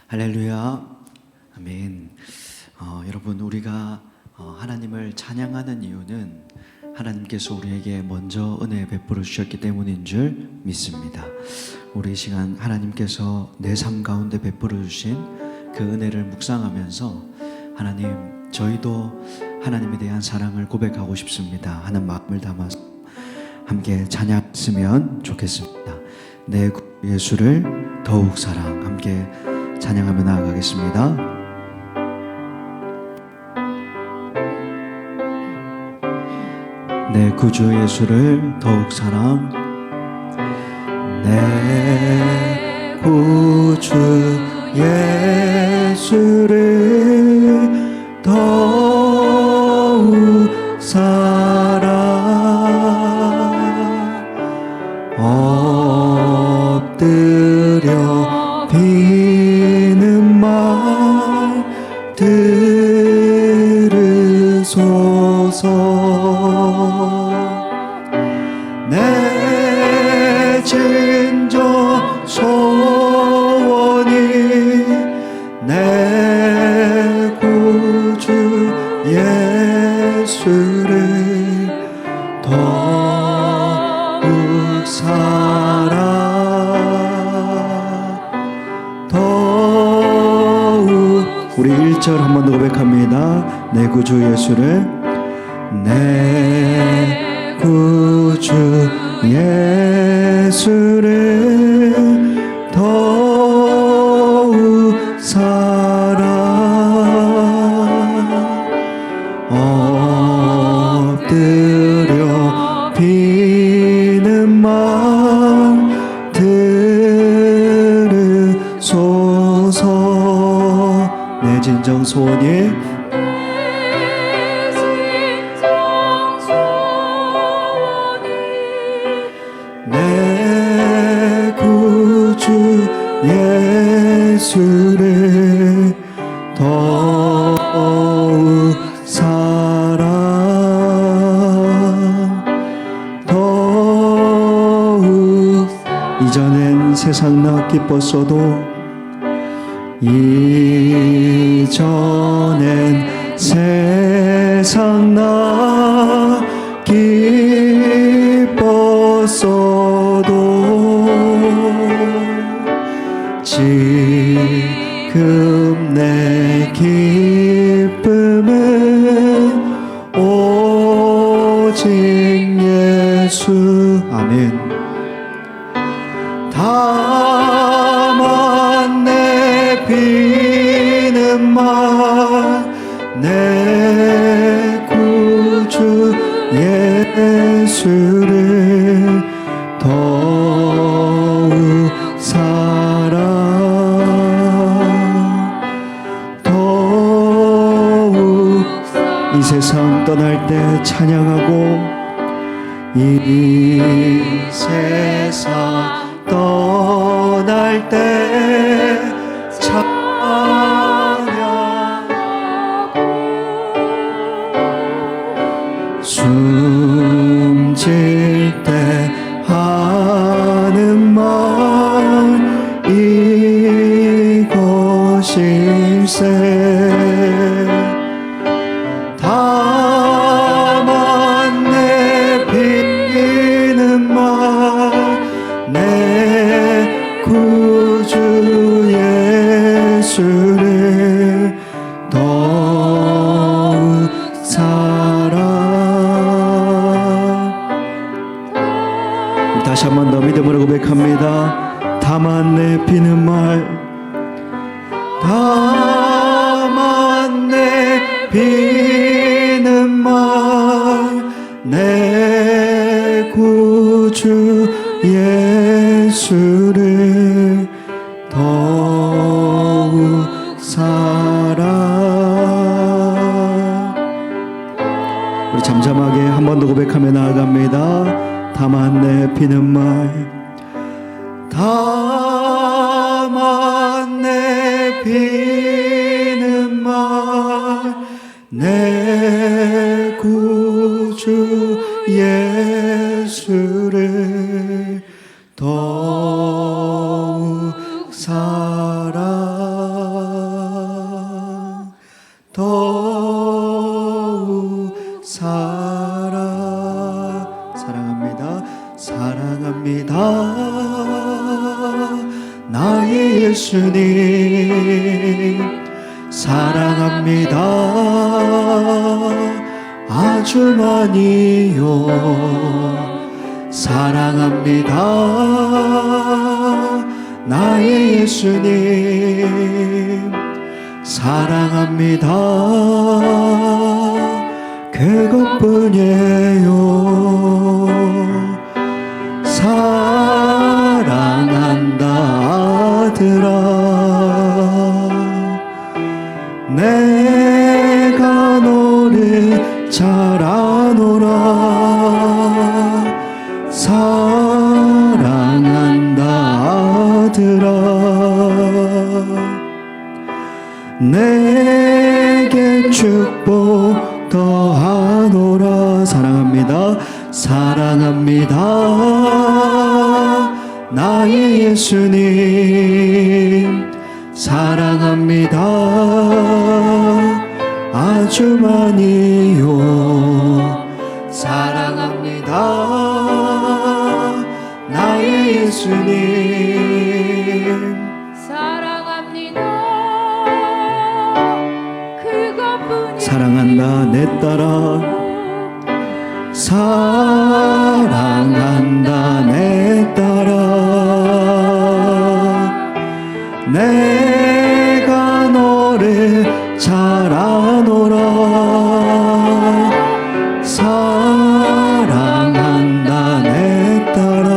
할렐루야. 아멘. 여러분, 우리가 하나님을 찬양하는 이유는 하나님께서 우리에게 먼저 은혜 베풀어 주셨기 때문인 줄 믿습니다. 우리 이 시간 하나님께서 내 삶 가운데 베풀어 주신 그 은혜를 묵상하면서 하나님, 저희도 하나님에 대한 사랑을 고백하고 싶습니다 하는 마음을 담아서 함께 찬양했으면 좋겠습니다. 내 구 예수를 더욱 사랑, 함께 찬양하며 나아가겠습니다. 내 구주 예수를 더욱 사랑, 내 구주 예수를 더욱 사랑, 엎드려 비는 말 들으소서. 내 진정 소원이 내 구주 예수를 더욱 사랑, 우리 1절 한 번 더 고백합니다. 내 구주 예수를, 내 구주 예수를 더욱 사랑, 엎드려 비는 말 들으소서. 내 진정 소원이 내 구주 예수를 더욱 사랑, 더욱. 이전엔 세상 나 기뻤어도, 이전엔 세상 나 기뻤어도, 지금 내 기쁨은 오직 예수. 아멘. 다만 내 비는 말 내 구주 예수를 더욱 사랑, 더욱. 이 세상 떠날 때 찬양하고, 이 세상 떠날 때 찬양하고, 숨질 때 하는 말 이것일세. 다만 내 비는 말 내 구주 예수를 더욱 사랑. 다시 한 번 더 믿음으로 고백합니다. 다만 내 비는 말, 다만 내 비는 말 내 구주 예수를 더욱 사랑. 우리 잠잠하게 한 번 더 고백하며 나아갑니다. 다만 내 비는 말, 다만 내 비는 말 내 구주 예수를 더욱 사랑. 사랑합니다 나의 예수님 사랑합니다 아주 많이요 사랑합니다 나의 예수님 사랑합니다 그것뿐이에요 사랑한다 아들아 내가 너를 잘 아노라 사랑한다 아들아 내게 축복 더하노라 사랑합니다 사랑합니다 나의 예수님 사랑합니다 아주 많이요 사랑합니다 나의 예수님 사랑합니다 그것뿐이 사랑한다 내 딸아 사랑한다 내 딸아 내가 너를 잘 아노라 사랑한다 내 딸아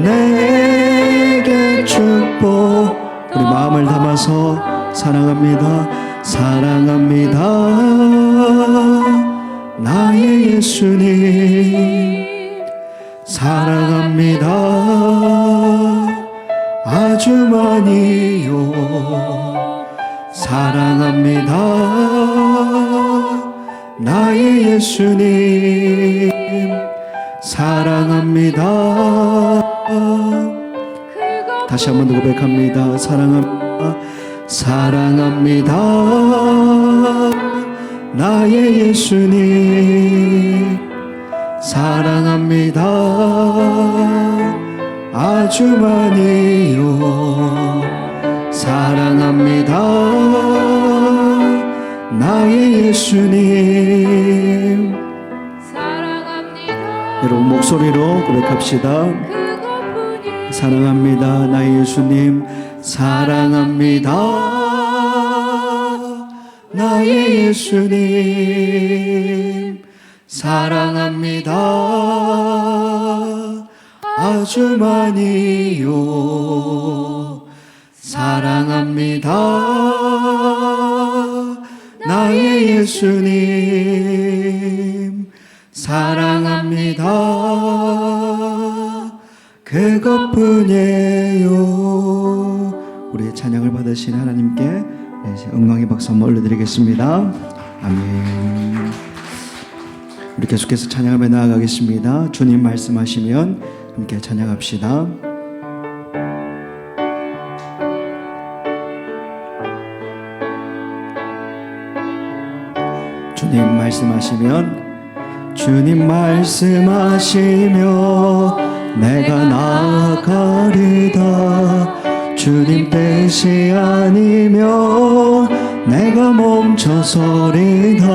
내게 축복 우리 마음을 담아서 사랑합니다 사랑합니다 나의 예수님 사랑합니다 아주 많이요 사랑합니다 나의 예수님 사랑합니다 다시 한번 고백합니다 사랑합니다 사랑합니다 나의 예수님 사랑합니다 아주 많이요 사랑합니다 나의 예수님 사랑합니다 여러분 목소리로 고백합시다 그것뿐이 사랑합니다 나의 예수님 사랑합니다 나의 예수님 사랑합니다 아주 많이요 사랑합니다 나의 예수님 사랑합니다 그것뿐이에요 우리의 찬양을 받으신 하나님께 영광의 박수 한번 올려드리겠습니다. 아멘. 우리 계속해서 찬양하며 나아가겠습니다. 주님 말씀하시면 함께 찬양합시다. 주님 말씀하시면 주님 말씀하시며 내가 나아가리다 주님 뜻이 아니면 내가 멈춰서리다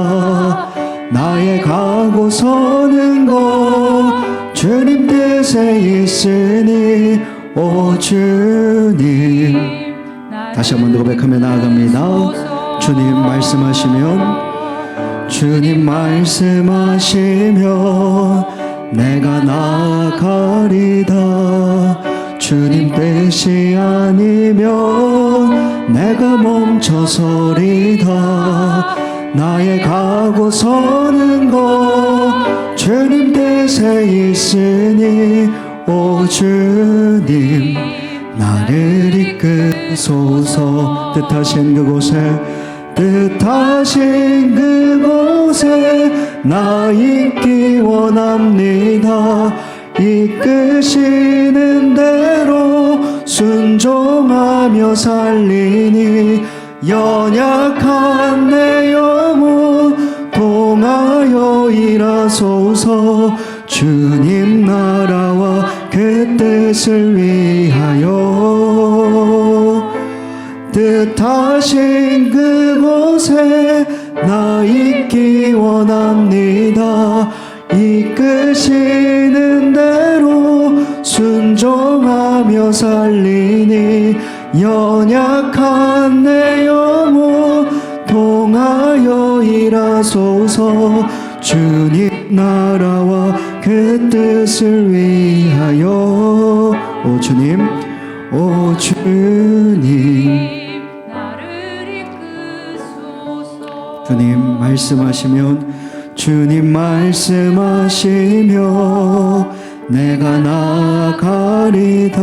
나의 가고 서는 것 주님 뜻에 있으니 오 주님 다시 한번 고백하며 나아갑니다. 주님 말씀하시면 주님 말씀하시면 내가 나아가리다 주님 뜻이 아니면 내가 멈춰서리다 나의 가고 서는 것 주님 뜻에 있으니 오 주님 나를 이끄소서 뜻하신 그곳에 나 있기 원합니다 이끄시는 대로 순종하며 살리니 연약한 내 영혼 통하여 일하소서 주님 나라와 그 뜻을 위하여 뜻하신 그곳에 나 있기 원합니다. 이끄시는 대로 순종하며 살리니 연약한 내 영혼 통하여 일하소서. 주님 나라와 그 뜻을 위하여 오 주님 오 주님 나를 이끄소서. 주님 말씀하시면 주님 말씀하시며 내가 나아가리다.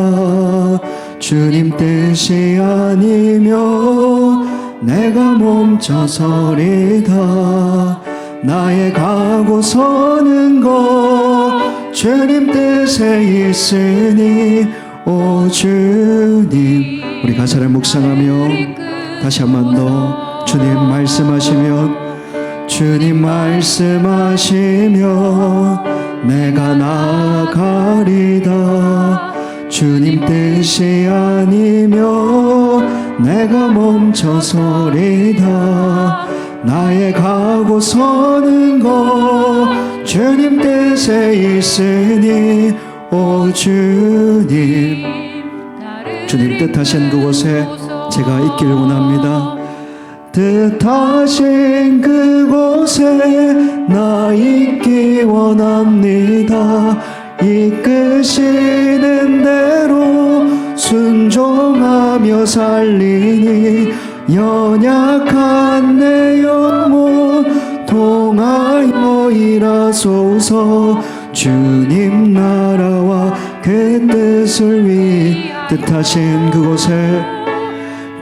주님 뜻이 아니며 내가 멈춰서리다. 나의 가고 서는 것 주님 뜻에 있으니 오 주님. 우리 가사를 묵상하며 다시 한 번 더 주님 말씀하시면 주님 말씀하시며 내가 나아가리다. 주님 뜻이 아니며 내가 멈춰서리다. 나의 가고 서는 것 주님 뜻에 있으니 오 주님. 주님 뜻하신 그곳에 제가 있길 원합니다. 뜻하신 그곳에 나 있기 원합니다. 이끄시는 대로 순종하며 살리니 연약한 내 영혼 통하여 일하소서. 주님 나라와 그 뜻을 위해 뜻하신 그곳에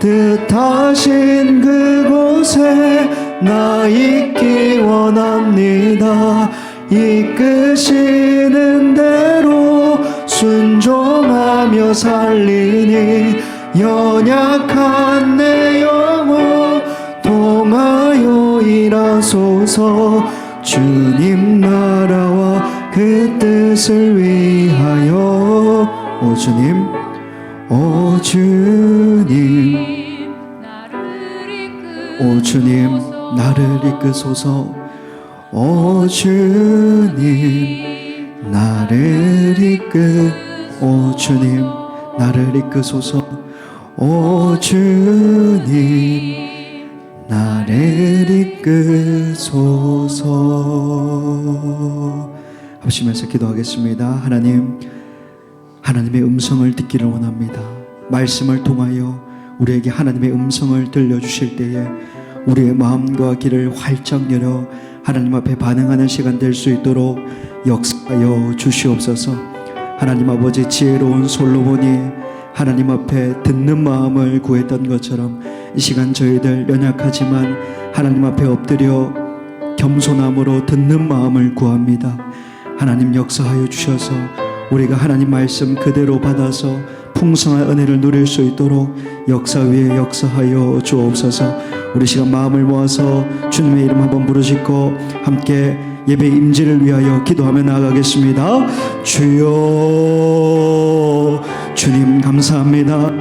뜻하신 그곳에 나 있기 원합니다. 이끄시는 대로 순종하며 살리니 연약한 내 영혼 통하여 일하소서. 주님 나라와 그 뜻을 위하여 오 주님 오 주님 오 주님 나를 이끄소서. 오 주님 나를 오 주님 나를 이끄소서. 오 주님 나를 이끄소서. 합심해서 기도하겠습니다. 하나님의 음성을 듣기를 원합니다. 말씀을 통하여 우리에게 하나님의 음성을 들려주실 때에 우리의 마음과 귀를 활짝 열어 하나님 앞에 반응하는 시간 될 수 있도록 역사하여 주시옵소서. 하나님 아버지, 지혜로운 솔로몬이 하나님 앞에 듣는 마음을 구했던 것처럼 이 시간 저희들 연약하지만 하나님 앞에 엎드려 겸손함으로 듣는 마음을 구합니다. 하나님 역사하여 주셔서 우리가 하나님 말씀 그대로 받아서 풍성한 은혜를 누릴 수 있도록 역사 위에 역사하여 주옵소서. 우리 시간 마음을 모아서 주님의 이름 한번 부르짖고 함께 예배 임재를 위하여 기도하며 나아가겠습니다. 주여, 주님 감사합니다.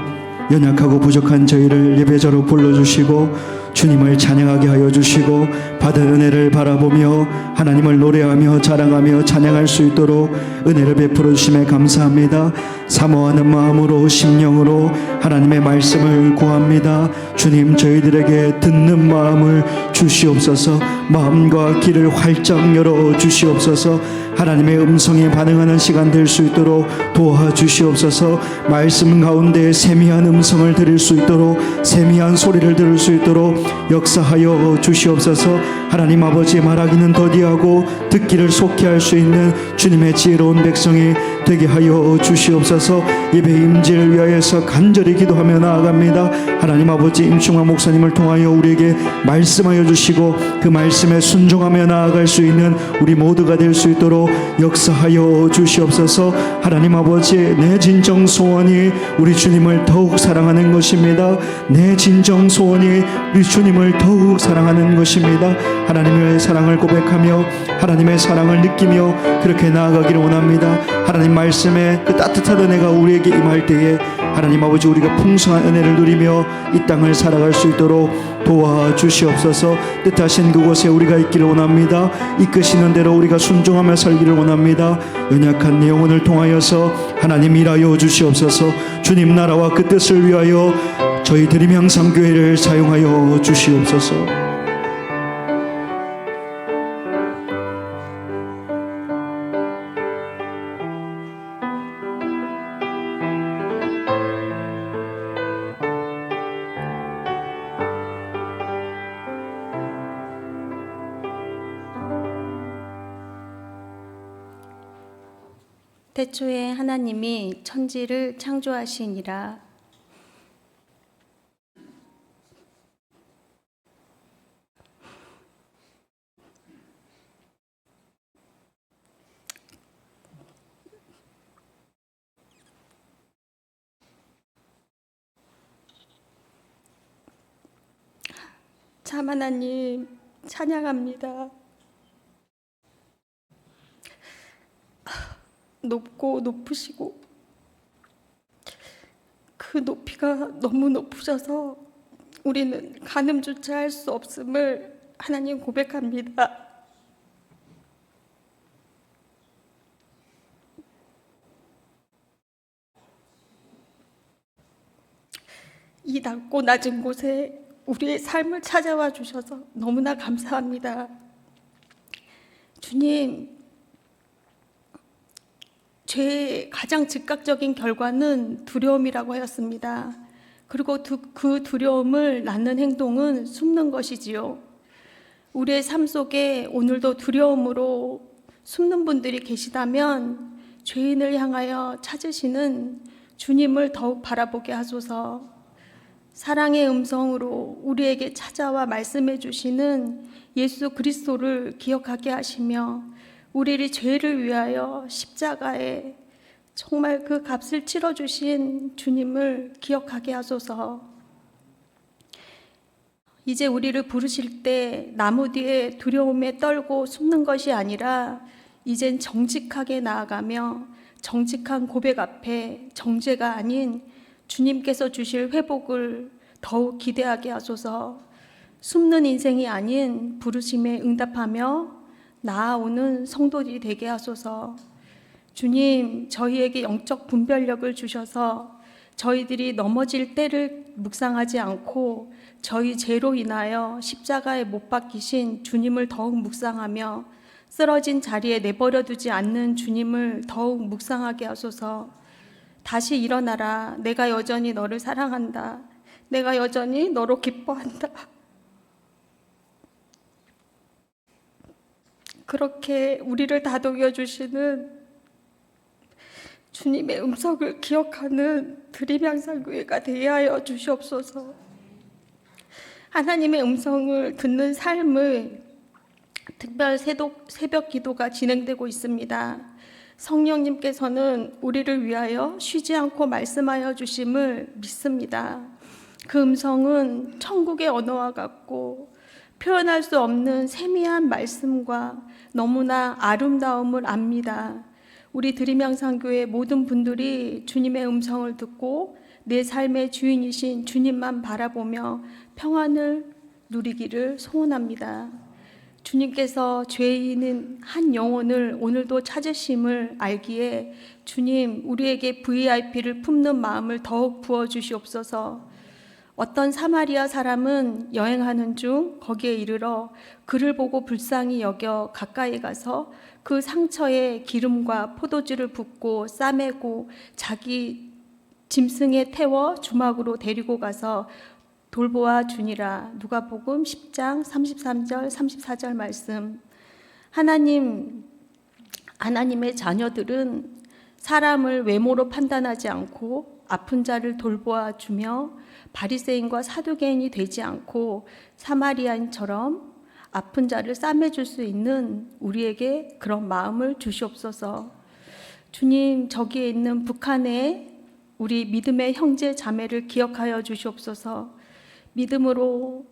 연약하고 부족한 저희를 예배자로 불러주시고 주님을 찬양하게 하여 주시고 받은 은혜를 바라보며 하나님을 노래하며 자랑하며 찬양할 수 있도록 은혜를 베풀어 주심에 감사합니다. 사모하는 마음으로 심령으로 하나님의 말씀을 구합니다. 주님, 저희들에게 듣는 마음을 주시옵소서. 마음과 귀를 활짝 열어 주시옵소서. 하나님의 음성에 반응하는 시간 될 수 있도록 도와주시옵소서. 말씀 가운데 세미한 음성을 들을 수 있도록, 세미한 소리를 들을 수 있도록 역사하여 주시옵소서. 하나님 아버지, 말하기는 더디하고 듣기를 속히 할 수 있는 주님의 지혜로운 백성이 되게 하여 주시옵소서. 예배 임재를 위하여서 간절히 기도하며 나아갑니다. 하나님 아버지, 임충환 목사님을 통하여 우리에게 말씀하여 주시고 그 말씀에 순종하며 나아갈 수 있는 우리 모두가 될 수 있도록 역사하여 주시옵소서. 하나님 아버지, 내 진정 소원이 우리 주님을 더욱 사랑하는 것입니다. 내 진정 소원이 우리 주님을 더욱 사랑하는 것입니다. 하나님의 사랑을 고백하며 하나님의 사랑을 느끼며 그렇게 나아가기를 원합니다. 하나님 말씀에 그 따뜻한 은혜가 우리에게 임할 때에 하나님 아버지 우리가 풍성한 은혜를 누리며 이 땅을 살아갈 수 있도록 도와주시옵소서. 뜻하신 그곳에 우리가 있기를 원합니다. 이끄시는 대로 우리가 순종하며 살기를 원합니다. 연약한 내 영혼을 통하여서 하나님 일하여 주시옵소서. 주님 나라와 그 뜻을 위하여 저희 드림 향상교회를 사용하여 주시옵소서. 태초에 하나님이 천지를 창조하시니라. 참 하나님 찬양합니다. 높고 높으시고 그 높이가 너무 높으셔서 우리는 가늠조차 할 수 없음을 하나님 고백합니다. 이 낮고 낮은 곳에 우리의 삶을 찾아와 주셔서 너무나 감사합니다. 주님, 죄의 가장 즉각적인 결과는 두려움이라고 하였습니다. 그리고 그 두려움을 낳는 행동은 숨는 것이지요. 우리의 삶 속에 오늘도 두려움으로 숨는 분들이 계시다면 죄인을 향하여 찾으시는 주님을 더욱 바라보게 하소서. 사랑의 음성으로 우리에게 찾아와 말씀해 주시는 예수 그리스도를 기억하게 하시며 우리의 죄를 위하여 십자가에 정말 그 값을 치러주신 주님을 기억하게 하소서. 이제 우리를 부르실 때 나무 뒤에 두려움에 떨고 숨는 것이 아니라 이젠 정직하게 나아가며 정직한 고백 앞에 정죄가 아닌 주님께서 주실 회복을 더욱 기대하게 하소서. 숨는 인생이 아닌 부르심에 응답하며 나아오는 성도들이 되게 하소서. 주님, 저희에게 영적 분별력을 주셔서 저희들이 넘어질 때를 묵상하지 않고 저희 죄로 인하여 십자가에 못 박히신 주님을 더욱 묵상하며 쓰러진 자리에 내버려 두지 않는 주님을 더욱 묵상하게 하소서. 다시 일어나라. 내가 여전히 너를 사랑한다. 내가 여전히 너로 기뻐한다. 그렇게 우리를 다독여 주시는 주님의 음성을 기억하는 드림 향상교회가 되게 하여 주시옵소서. 하나님의 음성을 듣는 삶의 특별 새벽 기도가 진행되고 있습니다. 성령님께서는 우리를 위하여 쉬지 않고 말씀하여 주심을 믿습니다. 그 음성은 천국의 언어와 같고 표현할 수 없는 세미한 말씀과 너무나 아름다움을 압니다. 우리 드림향상교회 모든 분들이 주님의 음성을 듣고 내 삶의 주인이신 주님만 바라보며 평안을 누리기를 소원합니다. 주님께서 죄인인 한 영혼을 오늘도 찾으심을 알기에 주님, 우리에게 VIP를 품는 마음을 더욱 부어주시옵소서. 어떤 사마리아 사람은 여행하는 중 거기에 이르러 그를 보고 불쌍히 여겨 가까이 가서 그 상처에 기름과 포도주를 붓고 싸매고 자기 짐승에 태워 주막으로 데리고 가서 돌보아 주니라. 누가복음 10장 33절 34절 말씀. 하나님의 자녀들은 사람을 외모로 판단하지 않고 아픈 자를 돌보아 주며 바리새인과 사두개인이 되지 않고 사마리아인처럼 아픈 자를 싸매줄 수 있는 우리에게 그런 마음을 주시옵소서. 주님, 저기에 있는 북한의 우리 믿음의 형제 자매를 기억하여 주시옵소서. 믿음으로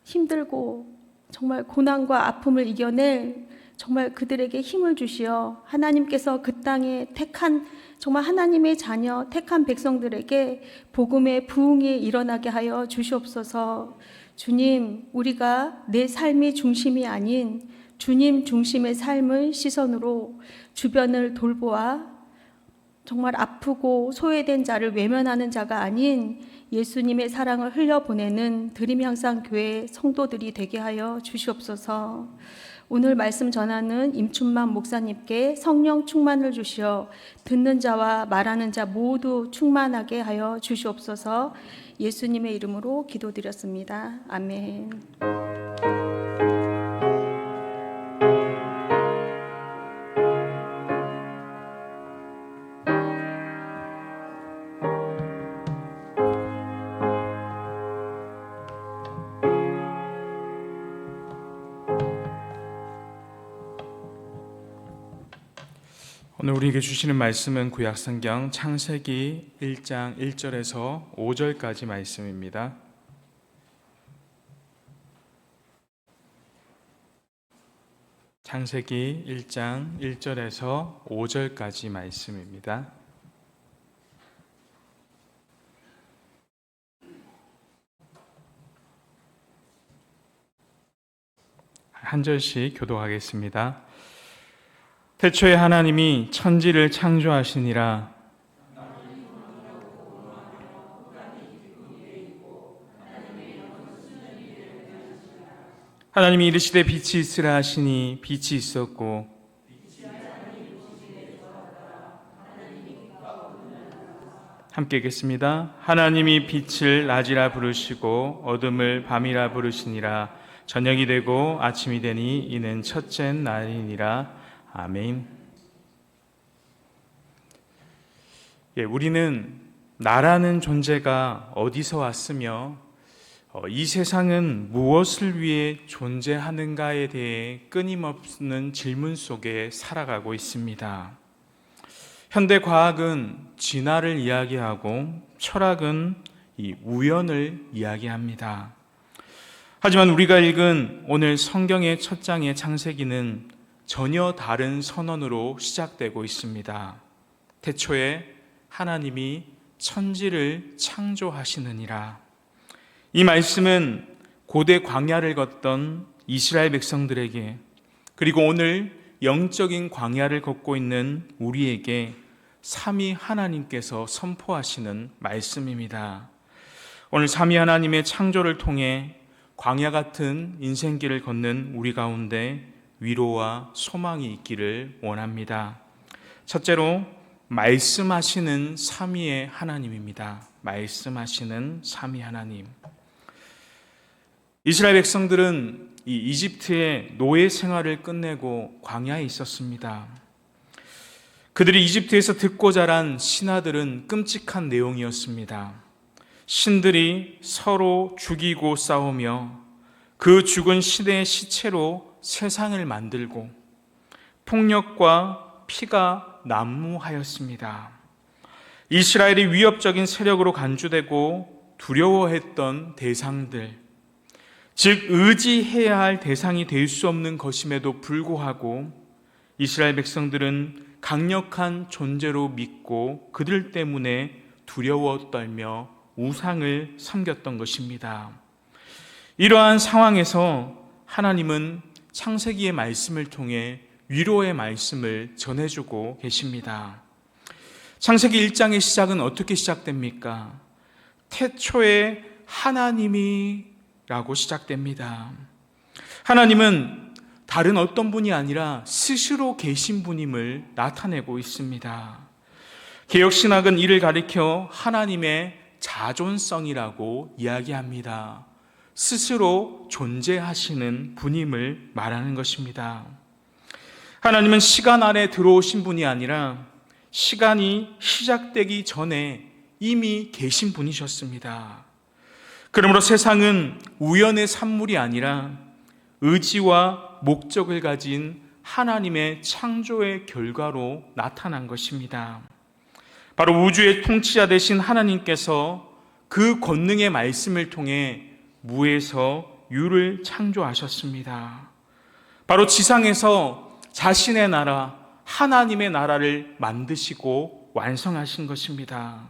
힘들고 정말 고난과 아픔을 이겨낼 정말 그들에게 힘을 주시어 하나님께서 그 땅에 택한 정말 하나님의 자녀 택한 백성들에게 복음의 부흥이 일어나게 하여 주시옵소서. 주님, 우리가 내 삶이 중심이 아닌 주님 중심의 삶의 시선으로 주변을 돌보아 정말 아프고 소외된 자를 외면하는 자가 아닌 예수님의 사랑을 흘려보내는 드림향상교회 성도들이 되게 하여 주시옵소서. 오늘 말씀 전하는 임춘만 목사님께 성령 충만을 주시어 듣는 자와 말하는 자 모두 충만하게 하여 주시옵소서. 예수님의 이름으로 기도드렸습니다. 아멘. 오늘 우리에게 주시는 말씀은 구약성경 창세기 1장 1절에서 5절까지 말씀입니다. 창세기 1장 1절에서 5절까지 말씀입니다. 한 절씩 교독하겠습니다. 태초에 하나님이 천지를 창조하시니라. 하나님이 이르시되 빛이 있으라 하시니 빛이 있었고, 함께 읽겠습니다. 하나님이 빛을 낮이라 부르시고 어둠을 밤이라 부르시니라. 저녁이 되고 아침이 되니 이는 첫째 날이니라. 아멘. 우리는 나라는 존재가 어디서 왔으며 이 세상은 무엇을 위해 존재하는가에 대해 끊임없는 질문 속에 살아가고 있습니다. 현대 과학은 진화를 이야기하고 철학은 이 우연을 이야기합니다. 하지만 우리가 읽은 오늘 성경의 첫 장의 창세기는 전혀 다른 선언으로 시작되고 있습니다. 태초에 하나님이 천지를 창조하시느니라. 이 말씀은 고대 광야를 걷던 이스라엘 백성들에게, 그리고 오늘 영적인 광야를 걷고 있는 우리에게 삼위 하나님께서 선포하시는 말씀입니다. 오늘 삼위 하나님의 창조를 통해 광야 같은 인생길을 걷는 우리 가운데 위로와 소망이 있기를 원합니다. 첫째로 말씀하시는 삼위의 하나님입니다. 말씀하시는 삼위 하나님. 이스라엘 백성들은 이 이집트의 노예 생활을 끝내고 광야에 있었습니다. 그들이 이집트에서 듣고 자란 신화들은 끔찍한 내용이었습니다. 신들이 서로 죽이고 싸우며 그 죽은 신의 시체로 세상을 만들고 폭력과 피가 난무하였습니다. 이스라엘이 위협적인 세력으로 간주되고 두려워했던 대상들, 즉 의지해야 할 대상이 될 수 없는 것임에도 불구하고 이스라엘 백성들은 강력한 존재로 믿고 그들 때문에 두려워 떨며 우상을 섬겼던 것입니다. 이러한 상황에서 하나님은 창세기의 말씀을 통해 위로의 말씀을 전해주고 계십니다. 창세기 1장의 시작은 어떻게 시작됩니까? 태초에 하나님이 라고 시작됩니다. 하나님은 다른 어떤 분이 아니라 스스로 계신 분임을 나타내고 있습니다. 개역신학은 이를 가리켜 하나님의 자존성이라고 이야기합니다. 스스로 존재하시는 분임을 말하는 것입니다. 하나님은 시간 안에 들어오신 분이 아니라 시간이 시작되기 전에 이미 계신 분이셨습니다. 그러므로 세상은 우연의 산물이 아니라 의지와 목적을 가진 하나님의 창조의 결과로 나타난 것입니다. 바로 우주의 통치자 되신 하나님께서 그 권능의 말씀을 통해 무에서 유를 창조하셨습니다. 바로 지상에서 자신의 나라, 하나님의 나라를 만드시고 완성하신 것입니다.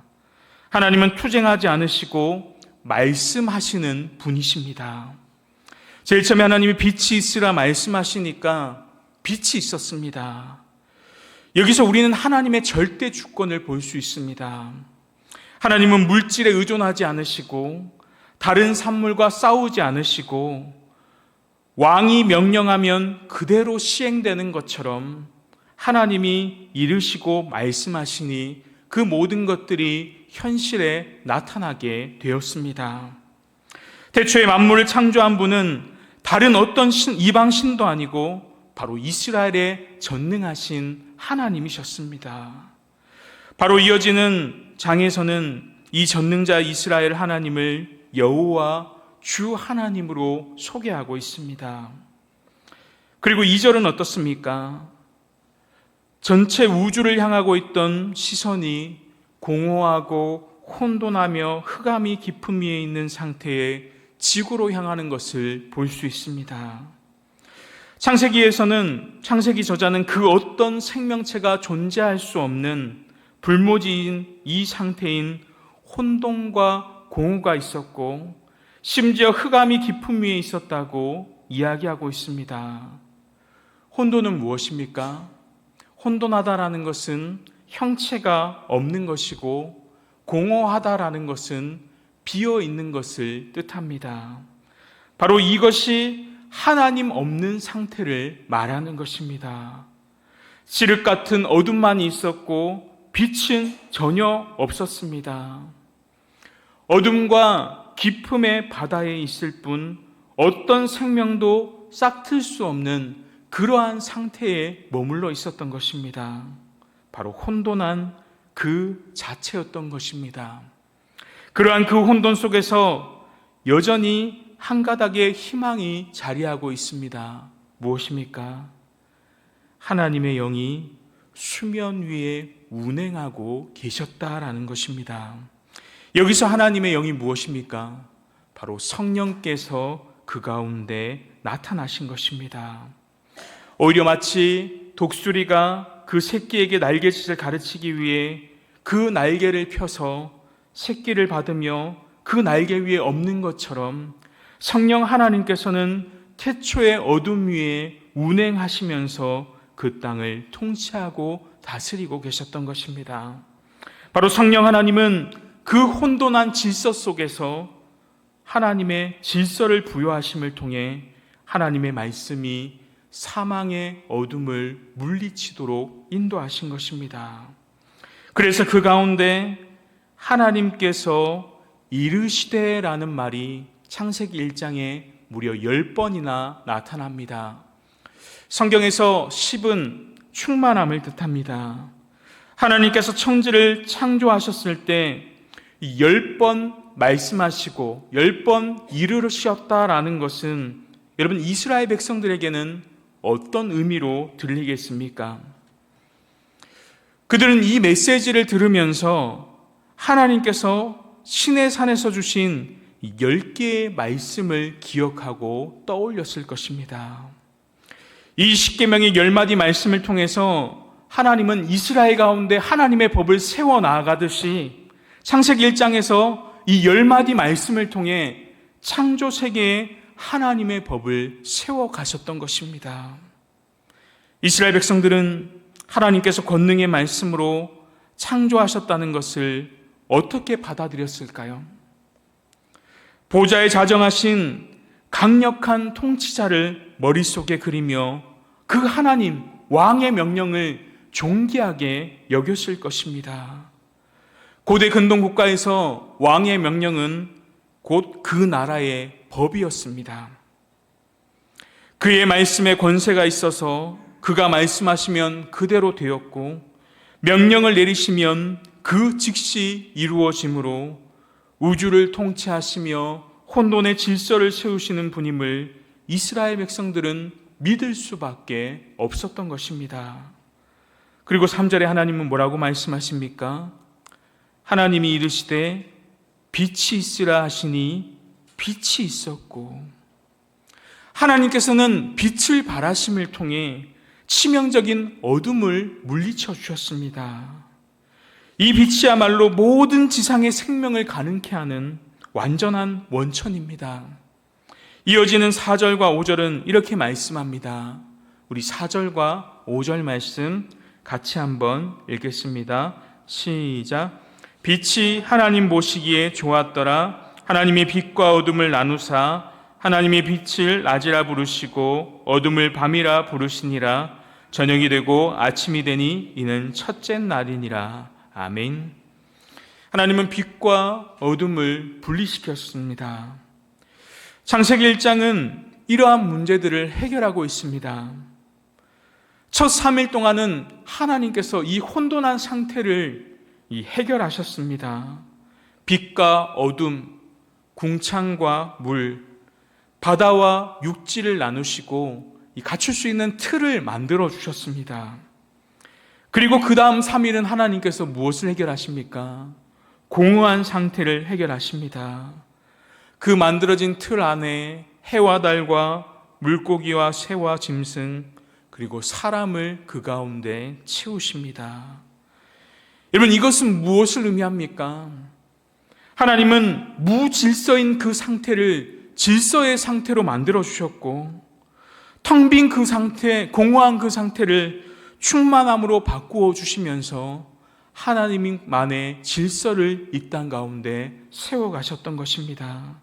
하나님은 투쟁하지 않으시고 말씀하시는 분이십니다. 제일 처음에 하나님이 빛이 있으라 말씀하시니까 빛이 있었습니다. 여기서 우리는 하나님의 절대 주권을 볼 수 있습니다. 하나님은 물질에 의존하지 않으시고 다른 산물과 싸우지 않으시고 왕이 명령하면 그대로 시행되는 것처럼 하나님이 이르시고 말씀하시니 그 모든 것들이 현실에 나타나게 되었습니다. 태초에 만물을 창조한 분은 다른 어떤 이방 신도 아니고 바로 이스라엘의 전능하신 하나님이셨습니다. 바로 이어지는 장에서는 이 전능자 이스라엘 하나님을 여호와 주 하나님으로 소개하고 있습니다. 그리고 2절은 어떻습니까? 전체 우주를 향하고 있던 시선이 공허하고 혼돈하며 흑암이 깊음 위에 있는 상태의 지구로 향하는 것을 볼 수 있습니다. 창세기에서는 창세기 저자는 그 어떤 생명체가 존재할 수 없는 불모지인 이 상태인 혼돈과 공허가 있었고 심지어 흑암이 깊음 위에 있었다고 이야기하고 있습니다. 혼돈은 무엇입니까? 혼돈하다라는 것은 형체가 없는 것이고 공허하다라는 것은 비어 있는 것을 뜻합니다. 바로 이것이 하나님 없는 상태를 말하는 것입니다. 칠흑 같은 어둠만이 있었고 빛은 전혀 없었습니다. 어둠과 깊음의 바다에 있을 뿐 어떤 생명도 싹틀 수 없는 그러한 상태에 머물러 있었던 것입니다. 바로 혼돈한 그 자체였던 것입니다. 그러한 그 혼돈 속에서 여전히 한 가닥의 희망이 자리하고 있습니다. 무엇입니까? 하나님의 영이 수면 위에 운행하고 계셨다라는 것입니다. 여기서 하나님의 영이 무엇입니까? 바로 성령께서 그 가운데 나타나신 것입니다. 오히려 마치 독수리가 그 새끼에게 날갯짓을 가르치기 위해 그 날개를 펴서 새끼를 받으며 그 날개 위에 엎는 것처럼 성령 하나님께서는 태초의 어둠 위에 운행하시면서 그 땅을 통치하고 다스리고 계셨던 것입니다. 바로 성령 하나님은 그 혼돈한 질서 속에서 하나님의 질서를 부여하심을 통해 하나님의 말씀이 사망의 어둠을 물리치도록 인도하신 것입니다. 그래서 그 가운데 하나님께서 이르시되라는 말이 창세기 1장에 무려 10번이나 나타납니다. 성경에서 10은 충만함을 뜻합니다. 하나님께서 천지를 창조하셨을 때 10번 말씀하시고 10번 이르셨다라는 것은 여러분 이스라엘 백성들에게는 어떤 의미로 들리겠습니까? 그들은 이 메시지를 들으면서 하나님께서 시내산에서 주신 10개의 말씀을 기억하고 떠올렸을 것입니다. 이 10계명의 10마디 말씀을 통해서 하나님은 이스라엘 가운데 하나님의 법을 세워 나아가듯이 창세기 1장에서 이 10마디 말씀을 통해 창조 세계에 하나님의 법을 세워 가셨던 것입니다. 이스라엘 백성들은 하나님께서 권능의 말씀으로 창조하셨다는 것을 어떻게 받아들였을까요? 보좌에 자정하신 강력한 통치자를 머릿속에 그리며 그 하나님 왕의 명령을 존귀하게 여겼을 것입니다. 고대 근동 국가에서 왕의 명령은 곧 그 나라의 법이었습니다. 그의 말씀에 권세가 있어서 그가 말씀하시면 그대로 되었고 명령을 내리시면 그 즉시 이루어지므로 우주를 통치하시며 혼돈의 질서를 세우시는 분임을 이스라엘 백성들은 믿을 수밖에 없었던 것입니다. 그리고 3절에 하나님은 뭐라고 말씀하십니까? 하나님이 이르시되 빛이 있으라 하시니 빛이 있었고 하나님께서는 빛을 발하심을 통해 치명적인 어둠을 물리쳐 주셨습니다. 이 빛이야말로 모든 지상의 생명을 가능케 하는 완전한 원천입니다. 이어지는 4절과 5절은 이렇게 말씀합니다. 우리 4절과 5절 말씀 같이 한번 읽겠습니다. 시작. 빛이 하나님 보시기에 좋았더라. 하나님의 빛과 어둠을 나누사 하나님의 빛을 낮이라 부르시고 어둠을 밤이라 부르시니라. 저녁이 되고 아침이 되니 이는 첫째 날이니라. 아멘. 하나님은 빛과 어둠을 분리시켰습니다. 창세기 1장은 이러한 문제들을 해결하고 있습니다. 첫 3일 동안은 하나님께서 이 혼돈한 상태를 해결하셨습니다. 빛과 어둠, 궁창과 물, 바다와 육지를 나누시고 갖출 수 있는 틀을 만들어 주셨습니다. 그리고 그 다음 3일은 하나님께서 무엇을 해결하십니까? 공허한 상태를 해결하십니다. 그 만들어진 틀 안에 해와 달과 물고기와 새와 짐승 그리고 사람을 그 가운데 채우십니다. 여러분, 이것은 무엇을 의미합니까? 하나님은 무질서인 그 상태를 질서의 상태로 만들어 주셨고 텅 빈 그 상태, 공허한 그 상태를 충만함으로 바꾸어 주시면서 하나님만의 질서를 이 땅 가운데 세워 가셨던 것입니다.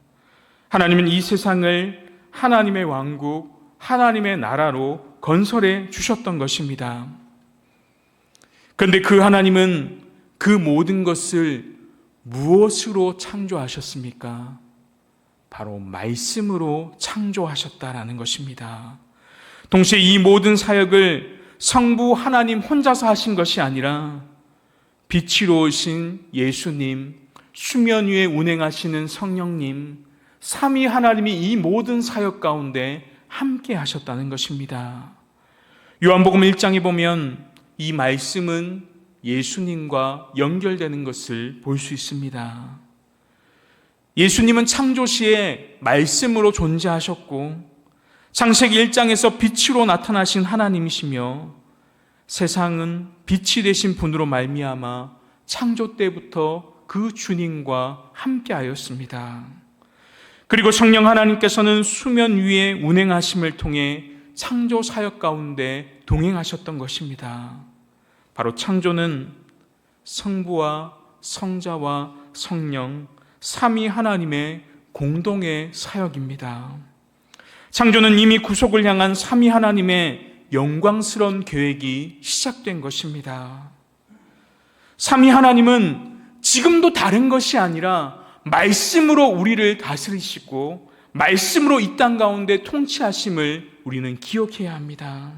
하나님은 이 세상을 하나님의 왕국, 하나님의 나라로 건설해 주셨던 것입니다. 그런데 그 하나님은 그 모든 것을 무엇으로 창조하셨습니까? 바로 말씀으로 창조하셨다라는 것입니다. 동시에 이 모든 사역을 성부 하나님 혼자서 하신 것이 아니라 빛으로 오신 예수님, 수면 위에 운행하시는 성령님, 삼위 하나님이 이 모든 사역 가운데 함께 하셨다는 것입니다. 요한복음 1장에 보면 이 말씀은 예수님과 연결되는 것을 볼 수 있습니다. 예수님은 창조 시에 말씀으로 존재하셨고 창세기 1장에서 빛으로 나타나신 하나님이시며 세상은 빛이 되신 분으로 말미암아 창조 때부터 그 주님과 함께하였습니다. 그리고 성령 하나님께서는 수면 위에 운행하심을 통해 창조 사역 가운데 동행하셨던 것입니다. 바로 창조는 성부와 성자와 성령 삼위 하나님의 공동의 사역입니다. 창조는 이미 구속을 향한 삼위 하나님의 영광스러운 계획이 시작된 것입니다. 삼위 하나님은 지금도 다른 것이 아니라 말씀으로 우리를 다스리시고 말씀으로 이 땅 가운데 통치하심을 우리는 기억해야 합니다.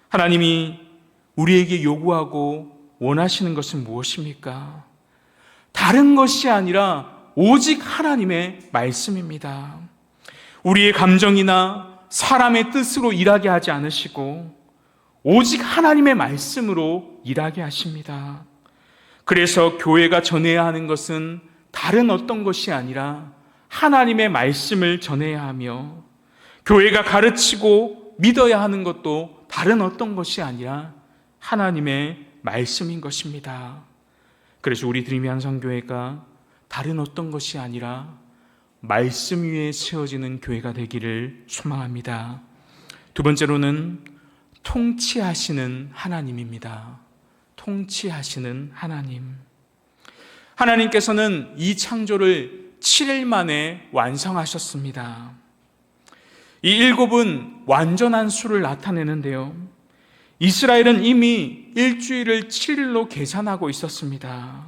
하나님이 우리에게 요구하고 원하시는 것은 무엇입니까? 다른 것이 아니라 오직 하나님의 말씀입니다. 우리의 감정이나 사람의 뜻으로 일하게 하지 않으시고 오직 하나님의 말씀으로 일하게 하십니다. 그래서 교회가 전해야 하는 것은 다른 어떤 것이 아니라 하나님의 말씀을 전해야 하며 교회가 가르치고 믿어야 하는 것도 다른 어떤 것이 아니라 하나님의 말씀인 것입니다. 그래서 우리 드림의 한성교회가 다른 어떤 것이 아니라 말씀 위에 세워지는 교회가 되기를 소망합니다. 두 번째로는 통치하시는 하나님입니다. 통치하시는 하나님. 하나님께서는 이 창조를 7일 만에 완성하셨습니다. 이 7은 완전한 수를 나타내는데요. 이스라엘은 이미 일주일을 7일로 계산하고 있었습니다.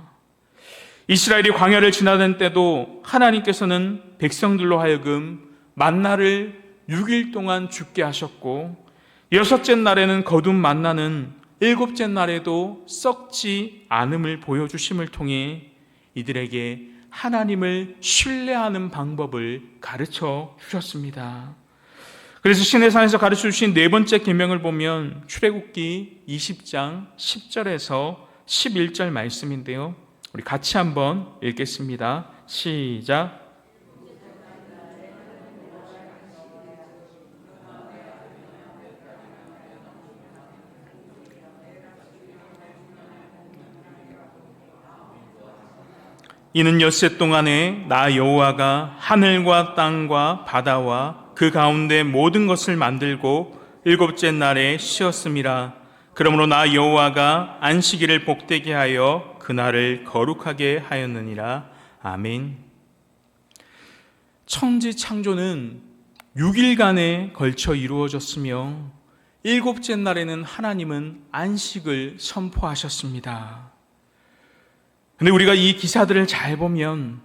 이스라엘이 광야를 지나던 때도 하나님께서는 백성들로 하여금 만나를 6일 동안 죽게 하셨고 6째 날에는 거둔 만나는 7째 날에도 썩지 않음을 보여주심을 통해 이들에게 하나님을 신뢰하는 방법을 가르쳐 주셨습니다. 그래서 시내산에서 가르쳐 주신 네 번째 계명을 보면 출애굽기 20장 10절에서 11절 말씀인데요. 우리 같이 한번 읽겠습니다. 시작. 이는 엿새 동안에 나 여호와가 하늘과 땅과 바다와 그 가운데 모든 것을 만들고 일곱째 날에 쉬었음이라. 그러므로 나 여호와가 안식일을 복되게 하여 그날을 거룩하게 하였느니라. 아멘. 천지 창조는 6일간에 걸쳐 이루어졌으며 일곱째 날에는 하나님은 안식을 선포하셨습니다. 근데 우리가 이 기사들을 잘 보면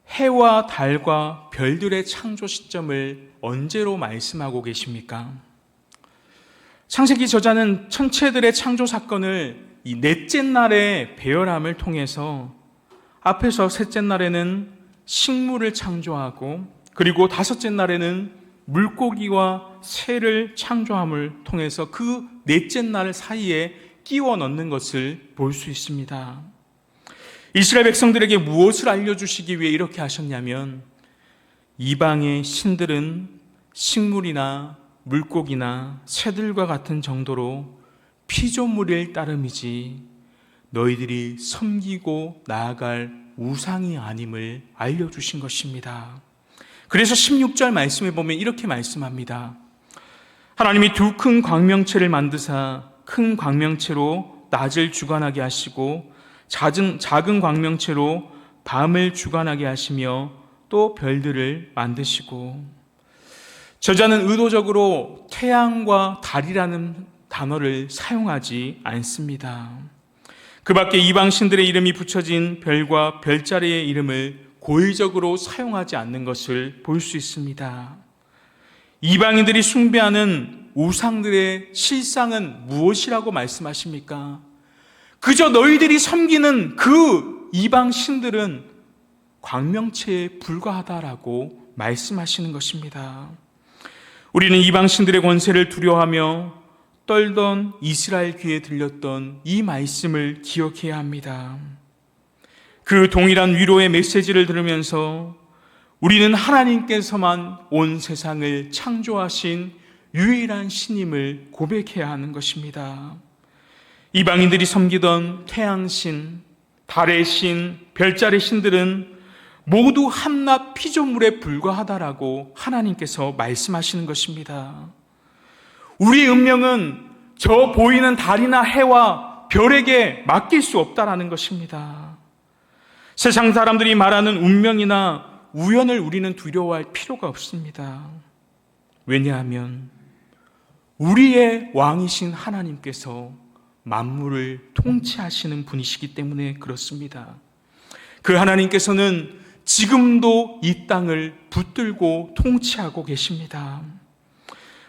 해와 달과 별들의 창조 시점을 언제로 말씀하고 계십니까? 창세기 저자는 천체들의 창조 사건을 이 넷째 날의 배열함을 통해서 앞에서 셋째 날에는 식물을 창조하고 그리고 다섯째 날에는 물고기와 새를 창조함을 통해서 그 넷째 날 사이에 끼워 넣는 것을 볼 수 있습니다. 이스라엘 백성들에게 무엇을 알려주시기 위해 이렇게 하셨냐면 이방의 신들은 식물이나 물고기나 새들과 같은 정도로 피조물일 따름이지 너희들이 섬기고 나아갈 우상이 아님을 알려주신 것입니다. 그래서 16절 말씀에 보면 이렇게 말씀합니다. 하나님이 두 큰 광명체를 만드사 큰 광명체로 낮을 주관하게 하시고 작은 광명체로 밤을 주관하게 하시며 또 별들을 만드시고. 저자는 의도적으로 태양과 달이라는 단어를 사용하지 않습니다. 그 밖에 이방 신들의 이름이 붙여진 별과 별자리의 이름을 고의적으로 사용하지 않는 것을 볼 수 있습니다. 이방인들이 숭배하는 우상들의 실상은 무엇이라고 말씀하십니까? 그저 너희들이 섬기는 그 이방 신들은 광명체에 불과하다라고 말씀하시는 것입니다. 우리는 이방 신들의 권세를 두려워하며 떨던 이스라엘 귀에 들렸던 이 말씀을 기억해야 합니다. 그 동일한 위로의 메시지를 들으면서 우리는 하나님께서만 온 세상을 창조하신 유일한 신임을 고백해야 하는 것입니다. 이방인들이 섬기던 태양신, 달의 신, 별자리 신들은 모두 한낱 피조물에 불과하다라고 하나님께서 말씀하시는 것입니다. 우리의 운명은 저 보이는 달이나 해와 별에게 맡길 수 없다라는 것입니다. 세상 사람들이 말하는 운명이나 우연을 우리는 두려워할 필요가 없습니다. 왜냐하면 우리의 왕이신 하나님께서 만물을 통치하시는 분이시기 때문에 그렇습니다. 그 하나님께서는 지금도 이 땅을 붙들고 통치하고 계십니다.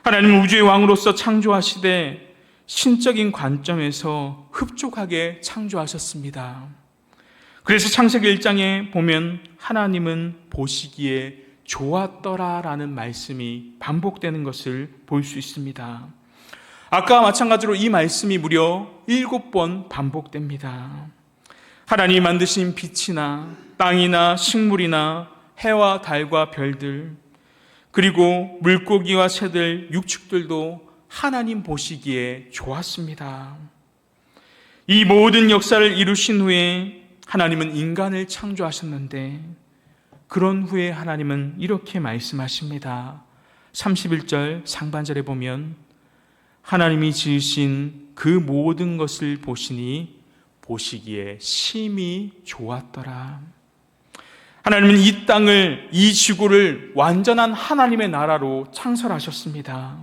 하나님은 우주의 왕으로서 창조하시되 신적인 관점에서 흡족하게 창조하셨습니다. 그래서 창세기 1장에 보면 하나님은 보시기에 좋았더라라는 말씀이 반복되는 것을 볼 수 있습니다. 아까와 마찬가지로 이 말씀이 무려 7번 반복됩니다. 하나님이 만드신 빛이나 땅이나 식물이나 해와 달과 별들, 그리고 물고기와 새들, 육축들도 하나님 보시기에 좋았습니다. 이 모든 역사를 이루신 후에 하나님은 인간을 창조하셨는데 그런 후에 하나님은 이렇게 말씀하십니다. 31절 상반절에 보면 하나님이 지으신 그 모든 것을 보시니 보시기에 심히 좋았더라. 하나님은 이 땅을, 이 지구를 완전한 하나님의 나라로 창설하셨습니다.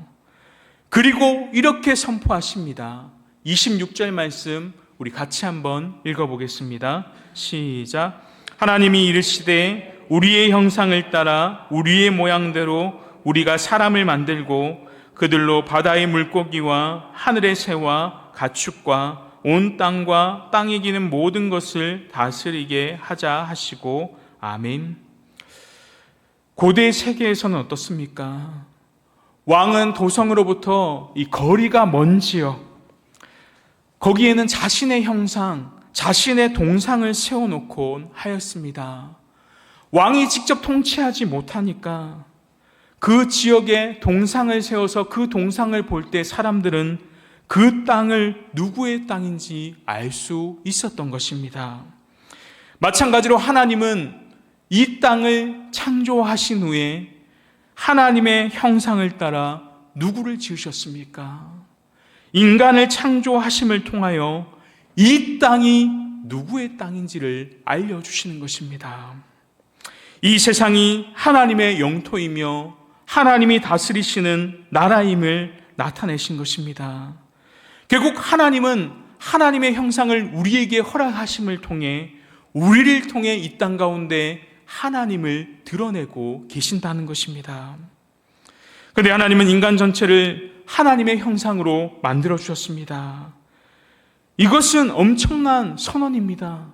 그리고 이렇게 선포하십니다. 26절 말씀 우리 같이 한번 읽어보겠습니다. 시작. 하나님이 이르시되 우리의 형상을 따라 우리의 모양대로 우리가 사람을 만들고 그들로 바다의 물고기와 하늘의 새와 가축과 온 땅과 땅에 기는 모든 것을 다스리게 하자 하시고 아멘. 고대 세계에서는 어떻습니까? 왕은 도성으로부터 이 거리가 먼 지역, 거기에는 자신의 형상, 자신의 동상을 세워놓곤 하였습니다. 왕이 직접 통치하지 못하니까 그 지역에 동상을 세워서 그 동상을 볼 때 사람들은 그 땅을 누구의 땅인지 알 수 있었던 것입니다. 마찬가지로 하나님은 이 땅을 창조하신 후에 하나님의 형상을 따라 누구를 지으셨습니까? 인간을 창조하심을 통하여 이 땅이 누구의 땅인지를 알려주시는 것입니다. 이 세상이 하나님의 영토이며 하나님이 다스리시는 나라임을 나타내신 것입니다. 결국 하나님은 하나님의 형상을 우리에게 허락하심을 통해 우리를 통해 이 땅 가운데 하나님을 드러내고 계신다는 것입니다. 그런데 하나님은 인간 전체를 하나님의 형상으로 만들어 주셨습니다. 이것은 엄청난 선언입니다.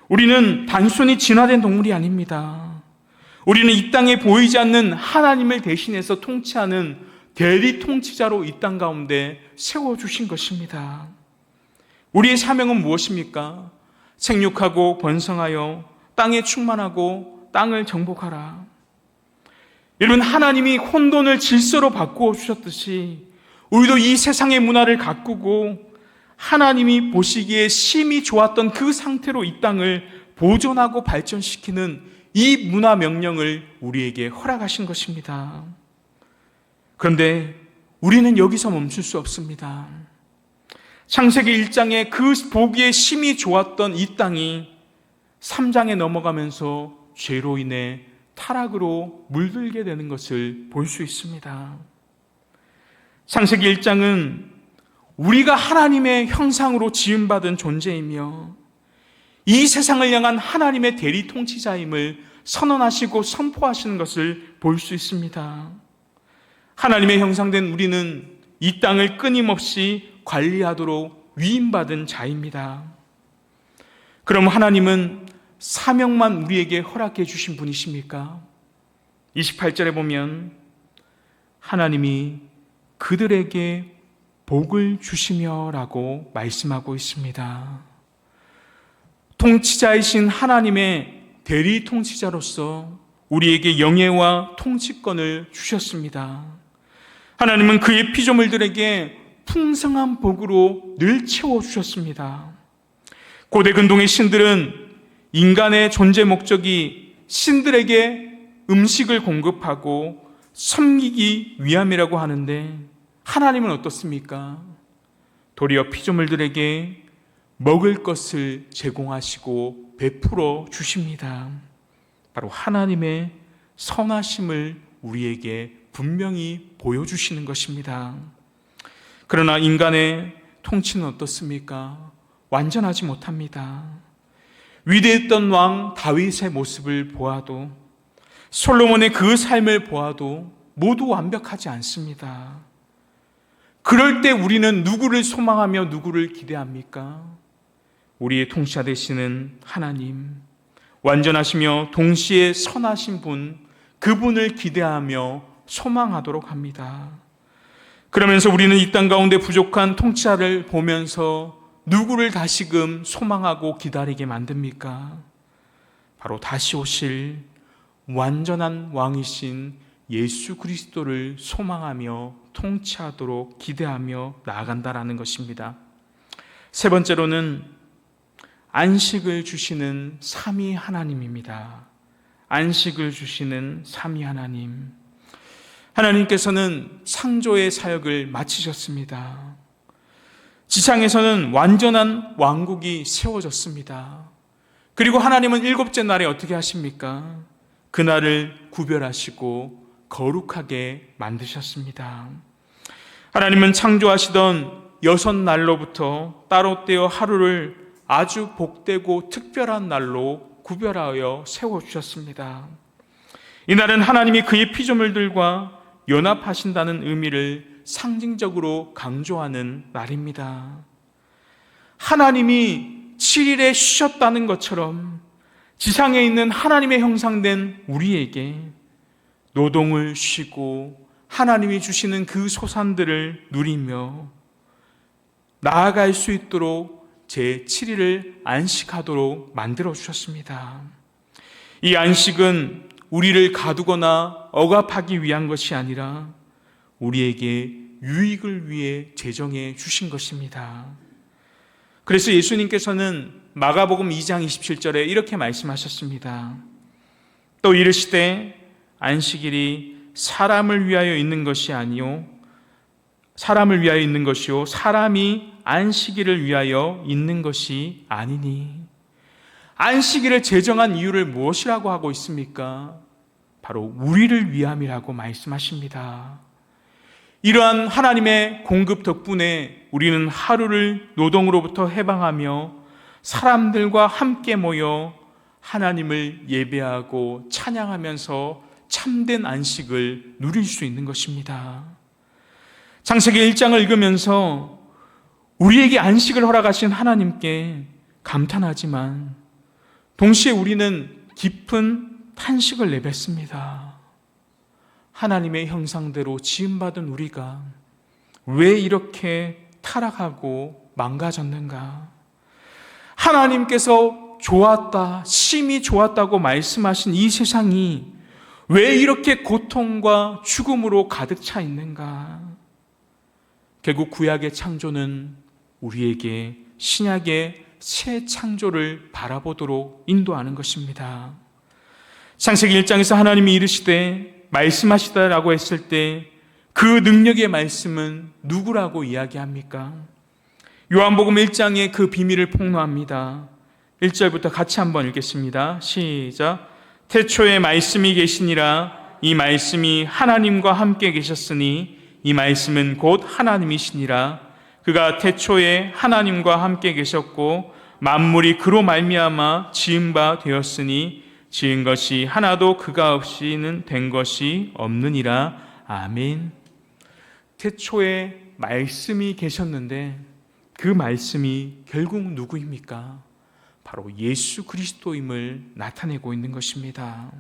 우리는 단순히 진화된 동물이 아닙니다. 우리는 이 땅에 보이지 않는 하나님을 대신해서 통치하는 대리 통치자로 이 땅 가운데 세워주신 것입니다. 우리의 사명은 무엇입니까? 생육하고 번성하여 땅에 충만하고 땅을 정복하라. 여러분, 하나님이 혼돈을 질서로 바꾸어 주셨듯이 우리도 이 세상의 문화를 가꾸고 하나님이 보시기에 심히 좋았던 그 상태로 이 땅을 보존하고 발전시키는 이 문화 명령을 우리에게 허락하신 것입니다. 그런데 우리는 여기서 멈출 수 없습니다. 창세기 1장에 그 보기에 심히 좋았던 이 땅이 3장에 넘어가면서 죄로 인해 타락으로 물들게 되는 것을 볼 수 있습니다. 창세기 1장은 우리가 하나님의 형상으로 지음받은 존재이며 이 세상을 향한 하나님의 대리 통치자임을 선언하시고 선포하시는 것을 볼 수 있습니다. 하나님의 형상된 우리는 이 땅을 끊임없이 관리하도록 위임받은 자입니다. 그럼 하나님은 사명만 우리에게 허락해 주신 분이십니까? 28절에 보면 하나님이 그들에게 복을 주시며 라고 말씀하고 있습니다. 통치자이신 하나님의 대리 통치자로서 우리에게 영예와 통치권을 주셨습니다. 하나님은 그의 피조물들에게 풍성한 복으로 늘 채워주셨습니다. 고대 근동의 신들은 인간의 존재 목적이 신들에게 음식을 공급하고 섬기기 위함이라고 하는데 하나님은 어떻습니까? 도리어 피조물들에게 먹을 것을 제공하시고 베풀어 주십니다. 바로 하나님의 선하심을 우리에게 분명히 보여주시는 것입니다. 그러나 인간의 통치는 어떻습니까? 완전하지 못합니다. 위대했던 왕 다윗의 모습을 보아도 솔로몬의 그 삶을 보아도 모두 완벽하지 않습니다. 그럴 때 우리는 누구를 소망하며 누구를 기대합니까? 우리의 통치자 되시는 하나님, 완전하시며 동시에 선하신 분, 그분을 기대하며 소망하도록 합니다. 그러면서 우리는 이 땅 가운데 부족한 통치자를 보면서 누구를 다시금 소망하고 기다리게 만듭니까? 바로 다시 오실 완전한 왕이신 예수 그리스도를 소망하며 통치하도록 기대하며 나아간다라는 것입니다. 세 번째로는 안식을 주시는 삼위 하나님입니다. 안식을 주시는 삼위 하나님. 하나님께서는 창조의 사역을 마치셨습니다. 지상에서는 완전한 왕국이 세워졌습니다. 그리고 하나님은 일곱째 날에 어떻게 하십니까? 그날을 구별하시고 거룩하게 만드셨습니다. 하나님은 창조하시던 6날로부터 따로 떼어 하루를 아주 복되고 특별한 날로 구별하여 세워주셨습니다. 이날은 하나님이 그의 피조물들과 연합하신다는 의미를 상징적으로 강조하는 날입니다. 하나님이 7일에 쉬셨다는 것처럼 지상에 있는 하나님의 형상된 우리에게 노동을 쉬고 하나님이 주시는 그 소산들을 누리며 나아갈 수 있도록 제7일을 안식하도록 만들어 주셨습니다. 이 안식은 우리를 가두거나 억압하기 위한 것이 아니라 우리에게 유익을 위해 제정해 주신 것입니다. 그래서 예수님께서는 마가복음 2장 27절에 이렇게 말씀하셨습니다. 또 이르시되 안식일이 사람을 위하여 있는 것이 아니요 사람을 위하여 있는 것이요 사람이 안식일을 위하여 있는 것이 아니니. 안식일을 제정한 이유를 무엇이라고 하고 있습니까? 바로 우리를 위함이라고 말씀하십니다. 이러한 하나님의 공급 덕분에 우리는 하루를 노동으로부터 해방하며 사람들과 함께 모여 하나님을 예배하고 찬양하면서 참된 안식을 누릴 수 있는 것입니다. 창세기 1장을 읽으면서 우리에게 안식을 허락하신 하나님께 감탄하지만 동시에 우리는 깊은 탄식을 내뱉습니다. 하나님의 형상대로 지음받은 우리가 왜 이렇게 타락하고 망가졌는가? 하나님께서 좋았다, 심히 좋았다고 말씀하신 이 세상이 왜 이렇게 고통과 죽음으로 가득 차 있는가? 결국 구약의 창조는 우리에게 신약의 새 창조를 바라보도록 인도하는 것입니다. 창세기 1장에서 하나님이 이르시되 말씀하시다라고 했을 때 그 능력의 말씀은 누구라고 이야기합니까? 요한복음 1장에 그 비밀을 폭로합니다. 1절부터 같이 한번 읽겠습니다. 시작. 태초에 말씀이 계시니라. 이 말씀이 하나님과 함께 계셨으니 이 말씀은 곧 하나님이시니라. 그가 태초에 하나님과 함께 계셨고 만물이 그로 말미암아 지은 바 되었으니 지은 것이 하나도 그가 없이는 된 것이 없느니라. 아멘. 태초에 말씀이 계셨는데 그 말씀이 결국 누구입니까? 바로 예수 그리스도임을 나타내고 있는 것입니다.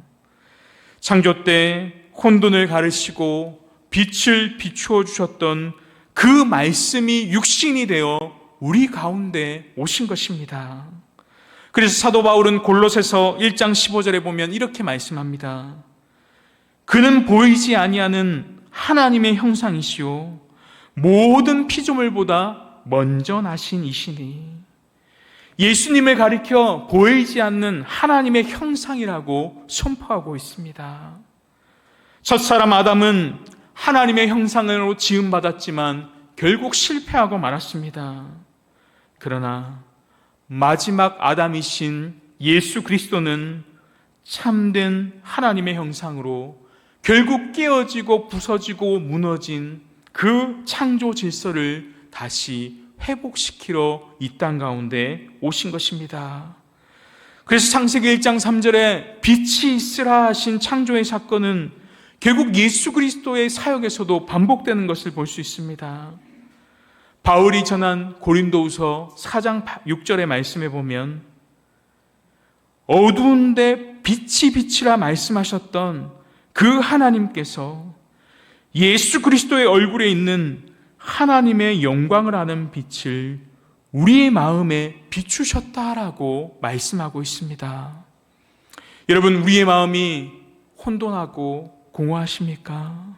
창조 때 혼돈을 가르시고 빛을 비추어 주셨던 그 말씀이 육신이 되어 우리 가운데 오신 것입니다. 그래서 사도 바울은 골로새서 1장 15절에 보면 이렇게 말씀합니다. 그는 보이지 아니하는 하나님의 형상이시요 모든 피조물보다 먼저 나신 이시니. 예수님을 가리켜 보이지 않는 하나님의 형상이라고 선포하고 있습니다. 첫사람 아담은 하나님의 형상으로 지음받았지만 결국 실패하고 말았습니다. 그러나 마지막 아담이신 예수 그리스도는 참된 하나님의 형상으로 결국 깨어지고 부서지고 무너진 그 창조 질서를 다시 회복시키러 이 땅 가운데 오신 것입니다. 그래서 창세기 1장 3절에 빛이 있으라 하신 창조의 사건은 결국 예수 그리스도의 사역에서도 반복되는 것을 볼 수 있습니다. 바울이 전한 고린도후서 4장 6절의 말씀에 보면 어두운데 빛이 빛이라 말씀하셨던 그 하나님께서 예수 그리스도의 얼굴에 있는 하나님의 영광을 아는 빛을 우리의 마음에 비추셨다라고 말씀하고 있습니다. 여러분, 우리의 마음이 혼돈하고 공허하십니까?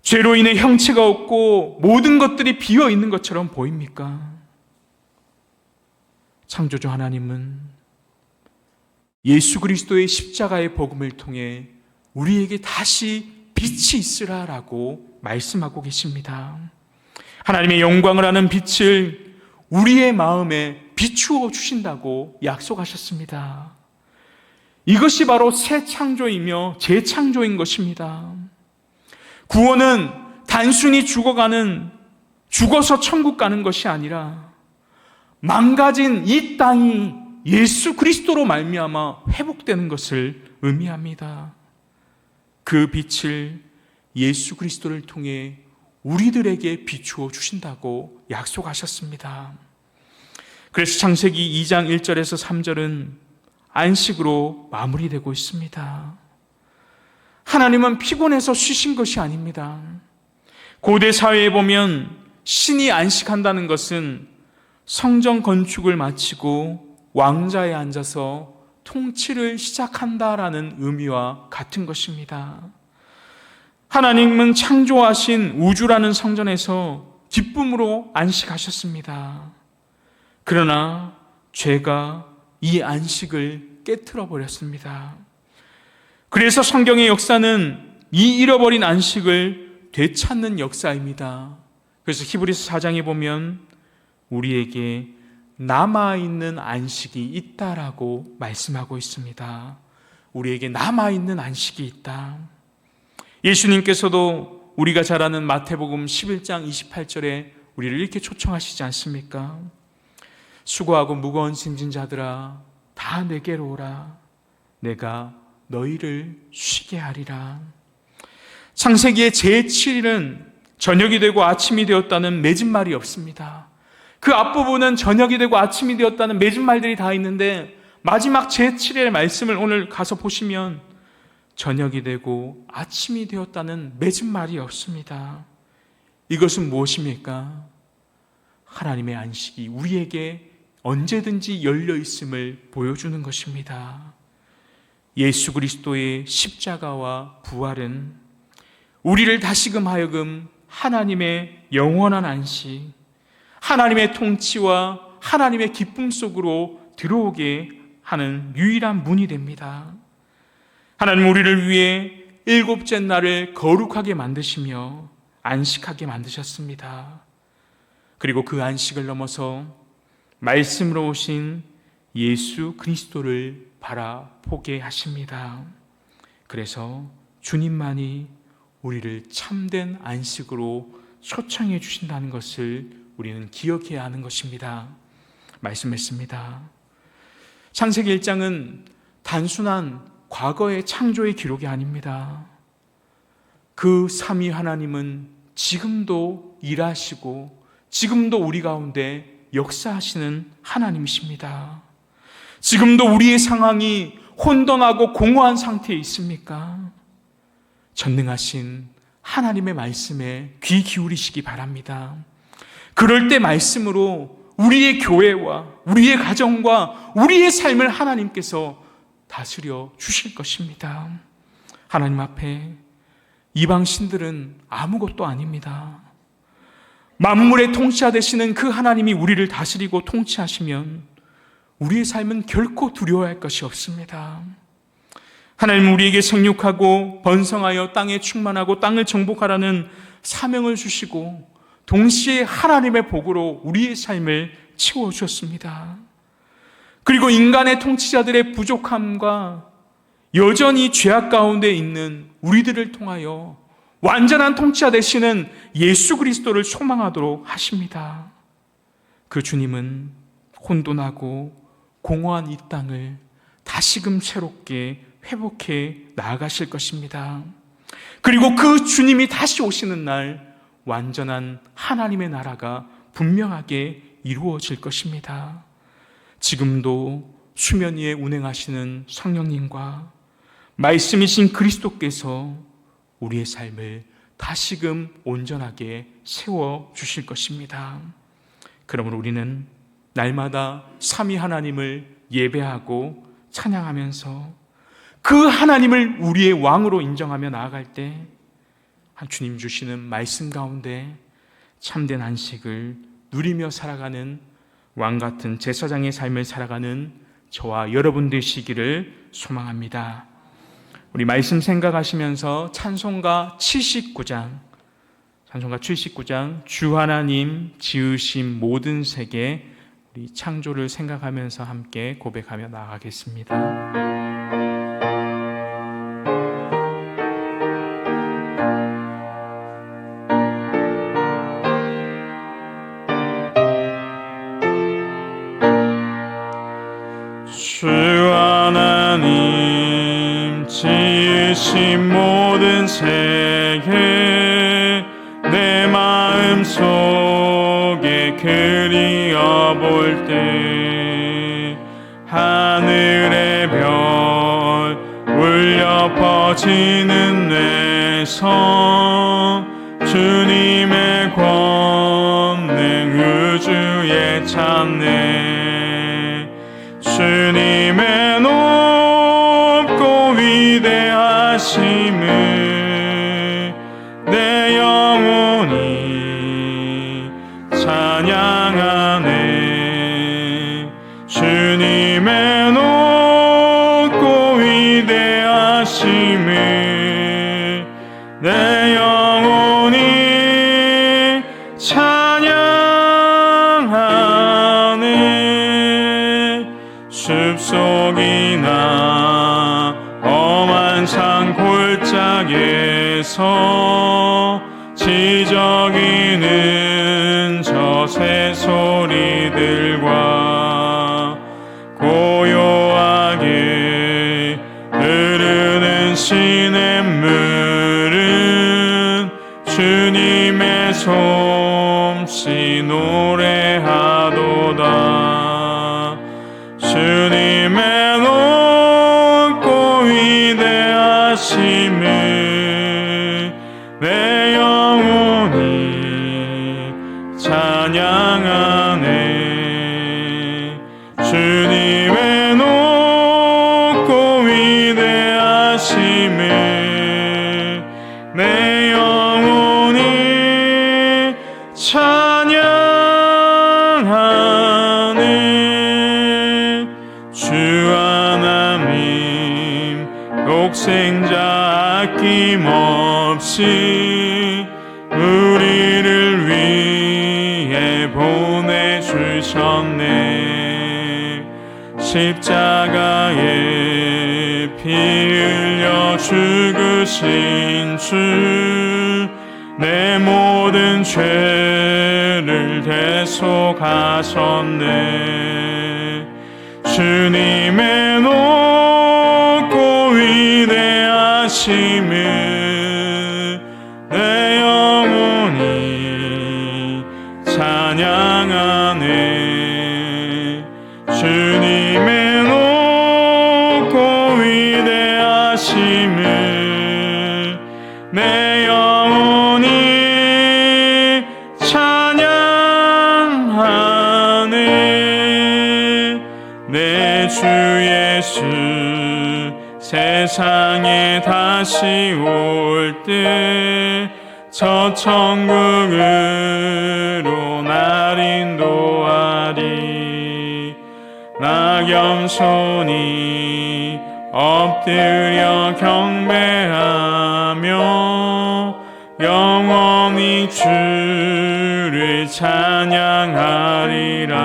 죄로 인해 형체가 없고 모든 것들이 비어 있는 것처럼 보입니까? 창조주 하나님은 예수 그리스도의 십자가의 복음을 통해 우리에게 다시 빛이 있으라라고 말씀하고 계십니다. 하나님의 영광을 아는 빛을 우리의 마음에 비추어 주신다고 약속하셨습니다. 이것이 바로 새 창조이며 재창조인 것입니다. 구원은 단순히 죽어서 천국 가는 것이 아니라 망가진 이 땅이 예수 그리스도로 말미암아 회복되는 것을 의미합니다. 그 빛을 예수 그리스도를 통해 우리들에게 비추어 주신다고 약속하셨습니다. 그래서 창세기 2장 1절에서 3절은 안식으로 마무리되고 있습니다. 하나님은 피곤해서 쉬신 것이 아닙니다. 고대 사회에 보면 신이 안식한다는 것은 성전 건축을 마치고 왕자에 앉아서 통치를 시작한다라는 의미와 같은 것입니다. 하나님은 창조하신 우주라는 성전에서 기쁨으로 안식하셨습니다. 그러나 죄가 이 안식을 깨트려 버렸습니다. 그래서 성경의 역사는 이 잃어버린 안식을 되찾는 역사입니다. 그래서 히브리서 4장에 보면 우리에게 남아있는 안식이 있다라고 말씀하고 있습니다. 우리에게 남아있는 안식이 있다. 예수님께서도 우리가 잘 아는 마태복음 11장 28절에 우리를 이렇게 초청하시지 않습니까? 수고하고 무거운 짐진 자들아 다 내게로 오라. 내가 너희를 쉬게 하리라. 창세기의 제7일은 저녁이 되고 아침이 되었다는 맺은 말이 없습니다. 그 앞부분은 저녁이 되고 아침이 되었다는 맺은 말들이 다 있는데 마지막 제7일의 말씀을 오늘 가서 보시면 저녁이 되고 아침이 되었다는 맺은 말이 없습니다. 이것은 무엇입니까? 하나님의 안식이 우리에게 언제든지 열려 있음을 보여주는 것입니다. 예수 그리스도의 십자가와 부활은 우리를 다시금 하여금 하나님의 영원한 안식, 하나님의 통치와 하나님의 기쁨 속으로 들어오게 하는 유일한 문이 됩니다. 하나님 우리를 위해 일곱째 날을 거룩하게 만드시며 안식하게 만드셨습니다. 그리고 그 안식을 넘어서 말씀으로 오신 예수 그리스도를 바라보게 하십니다. 그래서 주님만이 우리를 참된 안식으로 초청해 주신다는 것을 우리는 기억해야 하는 것입니다. 말씀했습니다. 창세기 1장은 단순한 과거의 창조의 기록이 아닙니다. 그 삼위 하나님은 지금도 일하시고 지금도 우리 가운데 역사하시는 하나님이십니다. 지금도 우리의 상황이 혼돈하고 공허한 상태에 있습니까? 전능하신 하나님의 말씀에 귀 기울이시기 바랍니다. 그럴 때 말씀으로 우리의 교회와 우리의 가정과 우리의 삶을 하나님께서 다스려 주실 것입니다. 하나님 앞에 이방 신들은 아무것도 아닙니다. 만물의 통치자 되시는 그 하나님이 우리를 다스리고 통치하시면 우리의 삶은 결코 두려워할 것이 없습니다. 하나님 우리에게 생육하고 번성하여 땅에 충만하고 땅을 정복하라는 사명을 주시고 동시에 하나님의 복으로 우리의 삶을 채워주셨습니다. 그리고 인간의 통치자들의 부족함과 여전히 죄악 가운데 있는 우리들을 통하여 완전한 통치자 되시는 예수 그리스도를 소망하도록 하십니다. 그 주님은 혼돈하고 공허한 이 땅을 다시금 새롭게 회복해 나아가실 것입니다. 그리고 그 주님이 다시 오시는 날 완전한 하나님의 나라가 분명하게 이루어질 것입니다. 지금도 수면 위에 운행하시는 성령님과 말씀이신 그리스도께서 우리의 삶을 다시금 온전하게 세워주실 것입니다. 그러므로 우리는 날마다 삼위 하나님을 예배하고 찬양하면서 그 하나님을 우리의 왕으로 인정하며 나아갈 때 주님 주시는 말씀 가운데 참된 안식을 누리며 살아가는 왕같은 제사장의 삶을 살아가는 저와 여러분 되시기를 소망합니다. 우리 말씀 생각하시면서 찬송가 79장 주 하나님 지으신 모든 세계 우리 창조를 생각하면서 함께 고백하며 나아가겠습니다. 주 하나님 지으신 모든 세계 내 마음 속에 그리어볼 때 하늘의 별 울려 퍼지는 내 성 주님의 권능 우주에 찬네 주님의 높고 위대하심을 내 영혼이 찬양하네 주님의 높고 위대하심을 내 영혼이 찬양하네. 숲속이나 험한 산 골짜기에서 지저귀는 저 새소리들과 고요하게 흐르는 시냇물은 주님의 솜씨 노래하도다. 주님의 높고 위대하심을 내 영혼이 찬양하네. 주님의 높고 위대하심을 내 영혼이 찬양하네. 주 하나님 독생자 아낌없이 우리를 위해 보내주셨네. 십자가에 피 흘려 죽으신 주, 내 모든 죄를 대속하셨네. 주님의 높고 위대하심을 내 영혼이 찬양하네. 주님의 높고 위대하심을 내 영혼이 찬양하네. 내 주 예수 세상에 다시 올 때 저 천국으로 날 인도하리. 나 겸손히 엎드려 경배하며 영원히 주를 찬양하리라.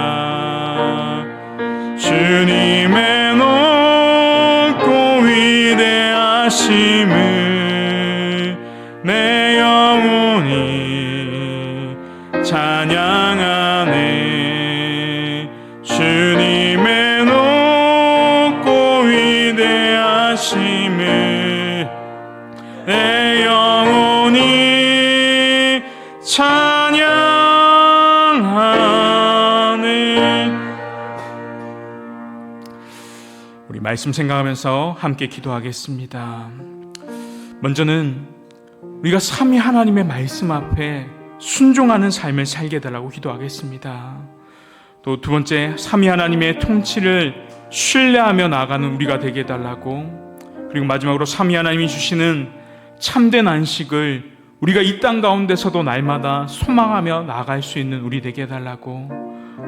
주님의 높고 위대하심을 내 영혼이 찬양하네. 주님의 높고 위대하심을 내 영혼이 찬양하네. 우리 말씀 생각하면서 함께 기도하겠습니다. 먼저는 우리가 삼위 하나님의 말씀 앞에 순종하는 삶을 살게 해달라고 기도하겠습니다. 또 두 번째, 삼위 하나님의 통치를 신뢰하며 나아가는 우리가 되게 해달라고, 그리고 마지막으로 삼위 하나님이 주시는 참된 안식을 우리가 이 땅 가운데서도 날마다 소망하며 나아갈 수 있는 우리 되게 해달라고,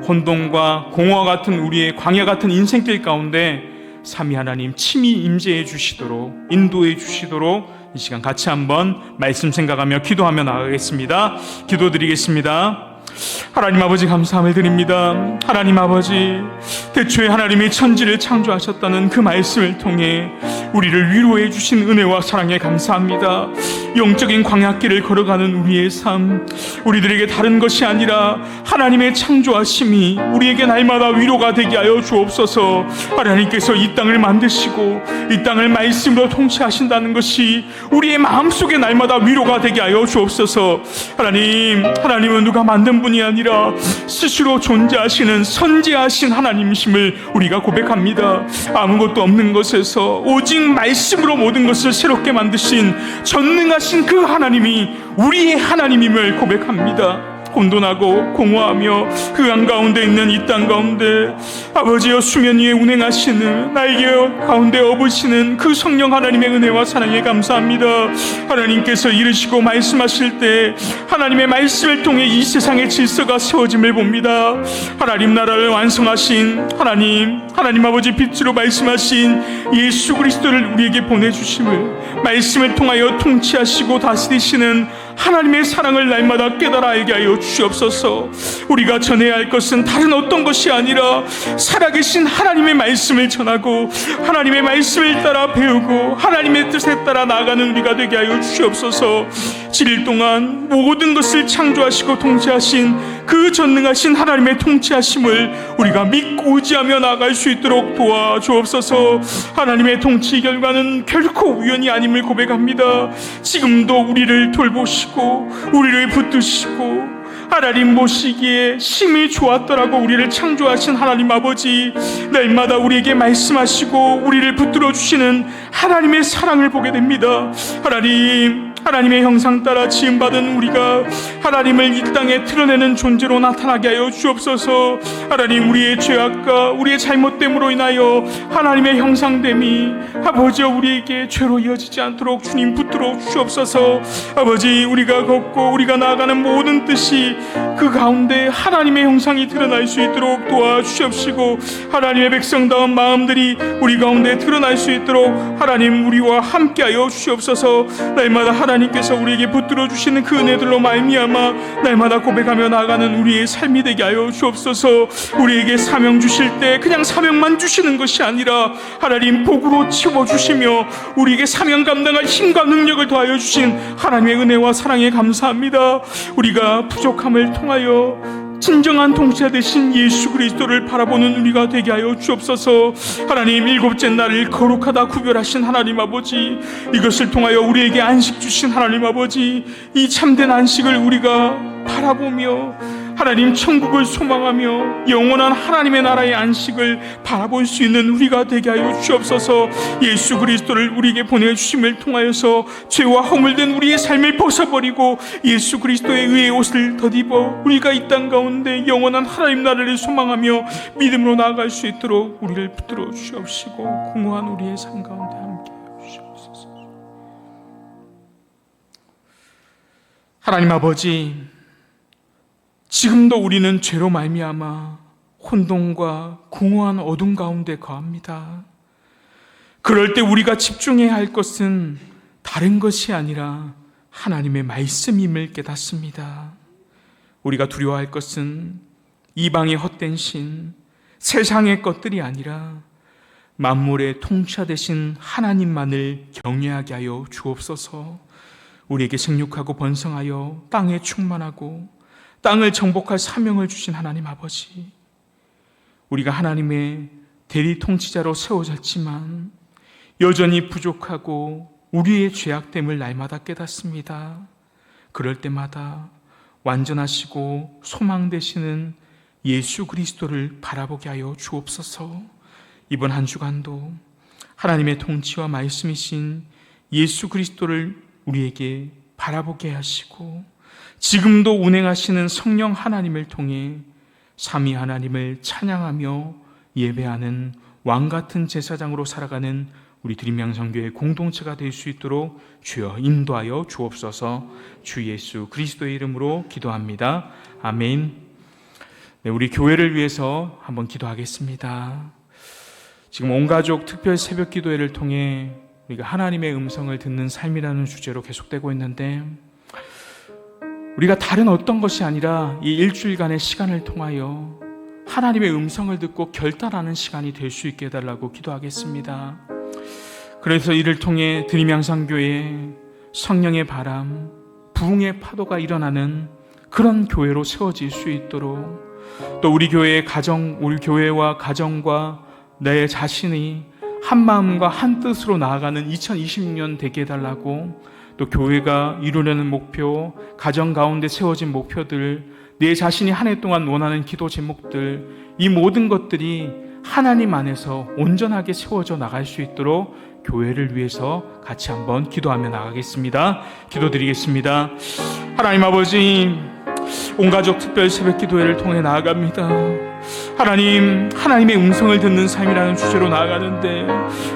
혼돈과 공허와 같은 우리의 광야 같은 인생길 가운데 삼위 하나님 친히 임재해 주시도록, 인도해 주시도록 이 시간 같이 한번 말씀 생각하며 기도하며 나가겠습니다. 기도드리겠습니다. 하나님 아버지, 감사함을 드립니다. 하나님 아버지, 태초에 하나님이 천지를 창조하셨다는 그 말씀을 통해 우리를 위로해 주신 은혜와 사랑에 감사합니다. 영적인 광야길을 걸어가는 우리의 삶, 우리들에게 다른 것이 아니라 하나님의 창조하심이 우리에게 날마다 위로가 되게 하여 주옵소서. 하나님께서 이 땅을 만드시고 이 땅을 말씀으로 통치하신다는 것이 우리의 마음속에 날마다 위로가 되게 하여 주옵소서. 하나님은 누가 만든 분이 아니라 스스로 존재하시는 선지하신 하나님이심을 우리가 고백합니다. 아무것도 없는 것에서 오직 말씀으로 모든 것을 새롭게 만드신 전능하신 그 하나님이 우리의 하나님임을 고백합니다. 혼돈하고 공허하며 그 한가운데 있는 이 땅 가운데 아버지여 수면 위에 운행하시는 나에게 가운데 업으시는 그 성령 하나님의 은혜와 사랑에 감사합니다. 하나님께서 이르시고 말씀하실 때 하나님의 말씀을 통해 이 세상의 질서가 세워짐을 봅니다. 하나님 나라를 완성하신 하나님 아버지 빛으로 말씀하신 예수 그리스도를 우리에게 보내주심을 말씀을 통하여 통치하시고 다스리시는 하나님의 사랑을 날마다 깨달아 알게 하여 주시옵소서. 우리가 전해야 할 것은 다른 어떤 것이 아니라 살아계신 하나님의 말씀을 전하고 하나님의 말씀을 따라 배우고 하나님의 뜻에 따라 나아가는 우리가 되게 하여 주시옵소서. 7일 동안 모든 것을 창조하시고 통치하신 그 전능하신 하나님의 통치하심을 우리가 믿고 의지하며 나아갈 수 있도록 도와주옵소서. 하나님의 통치 결과는 결코 우연이 아님을 고백합니다. 지금도 우리를 돌보시고 우리를 붙드시고 하나님 보시기에 심히 좋았더라고 우리를 창조하신 하나님 아버지, 날마다 우리에게 말씀하시고 우리를 붙들어 주시는 하나님의 사랑을 보게 됩니다. 하나님의 형상 따라 지음받은 우리가 하나님을 이 땅에 드러내는 존재로 나타나게 하여 주옵소서. 하나님, 우리의 죄악과 우리의 잘못됨으로 인하여 하나님의 형상됨이 아버지여 우리에게 죄로 이어지지 않도록 주님 붙들어 주옵소서. 아버지, 우리가 걷고 우리가 나아가는 모든 뜻이 그 가운데 하나님의 형상이 드러날 수 있도록 도와주시옵시고, 하나님의 백성다운 마음들이 우리 가운데 드러날 수 있도록 하나님 우리와 함께하여 주시옵소서. 날마다 하나님께서 우리에게 붙들어 주시는 그 은혜들로 말미암아 날마다 고백하며 나아가는 우리의 삶이 되게 하여 주옵소서. 우리에게 사명 주실 때 그냥 사명만 주시는 것이 아니라 하나님 복으로 채워주시며 우리에게 사명 감당할 힘과 능력을 더하여 주신 하나님의 은혜와 사랑에 감사합니다. 우리가 부족함을 통하여 진정한 통치자 되신 예수 그리스도를 바라보는 우리가 되게 하여 주옵소서. 하나님, 일곱째 날을 거룩하다 구별하신 하나님 아버지, 이것을 통하여 우리에게 안식 주신 하나님 아버지, 이 참된 안식을 우리가 바라보며 하나님 천국을 소망하며 영원한 하나님의 나라의 안식을 바라볼 수 있는 우리가 되게 하여 주옵소서. 예수 그리스도를 우리에게 보내주심을 통하여서 죄와 허물된 우리의 삶을 벗어버리고 예수 그리스도의 의의 옷을 덧입어 우리가 이 땅 가운데 영원한 하나님 나라를 소망하며 믿음으로 나아갈 수 있도록 우리를 붙들어 주시옵시고 공허한 우리의 삶 가운데 함께 주시옵소서. 하나님 아버지, 지금도 우리는 죄로 말미암아 혼돈과 공허한 어둠 가운데 거합니다. 그럴 때 우리가 집중해야 할 것은 다른 것이 아니라 하나님의 말씀임을 깨닫습니다. 우리가 두려워할 것은 이방의 헛된 신, 세상의 것들이 아니라 만물의 통치자 되신 하나님만을 경외하게 하여 주옵소서. 우리에게 생육하고 번성하여 땅에 충만하고 땅을 정복할 사명을 주신 하나님 아버지, 우리가 하나님의 대리 통치자로 세워졌지만 여전히 부족하고 우리의 죄악됨을 날마다 깨닫습니다. 그럴 때마다 완전하시고 소망 되시는 예수 그리스도를 바라보게 하여 주옵소서. 이번 한 주간도 하나님의 통치와 말씀이신 예수 그리스도를 우리에게 바라보게 하시고 지금도 운행하시는 성령 하나님을 통해 삼위 하나님을 찬양하며 예배하는 왕같은 제사장으로 살아가는 우리 드림양성교회 공동체가 될 수 있도록 주여 인도하여 주옵소서. 주 예수 그리스도의 이름으로 기도합니다. 아멘. 네, 우리 교회를 위해서 한번 기도하겠습니다. 지금 온가족 특별 새벽 기도회를 통해 우리가 하나님의 음성을 듣는 삶이라는 주제로 계속되고 있는데, 우리가 다른 어떤 것이 아니라 이 일주일간의 시간을 통하여 하나님의 음성을 듣고 결단하는 시간이 될 수 있게 해달라고 기도하겠습니다. 그래서 이를 통해 드림양상교회에 성령의 바람, 부흥의 파도가 일어나는 그런 교회로 세워질 수 있도록, 또 우리 교회의 가정, 우리 교회와 가정과 내 자신이 한 마음과 한 뜻으로 나아가는 2026년 되게 해달라고, 또 교회가 이루려는 목표, 가정 가운데 세워진 목표들, 내 자신이 한 해 동안 원하는 기도 제목들, 이 모든 것들이 하나님 안에서 온전하게 세워져 나갈 수 있도록 교회를 위해서 같이 한번 기도하며 나가겠습니다. 기도드리겠습니다. 하나님 아버지, 온 가족 특별 새벽 기도회를 통해 나아갑니다. 하나님의 음성을 듣는 삶이라는 주제로 나아가는데,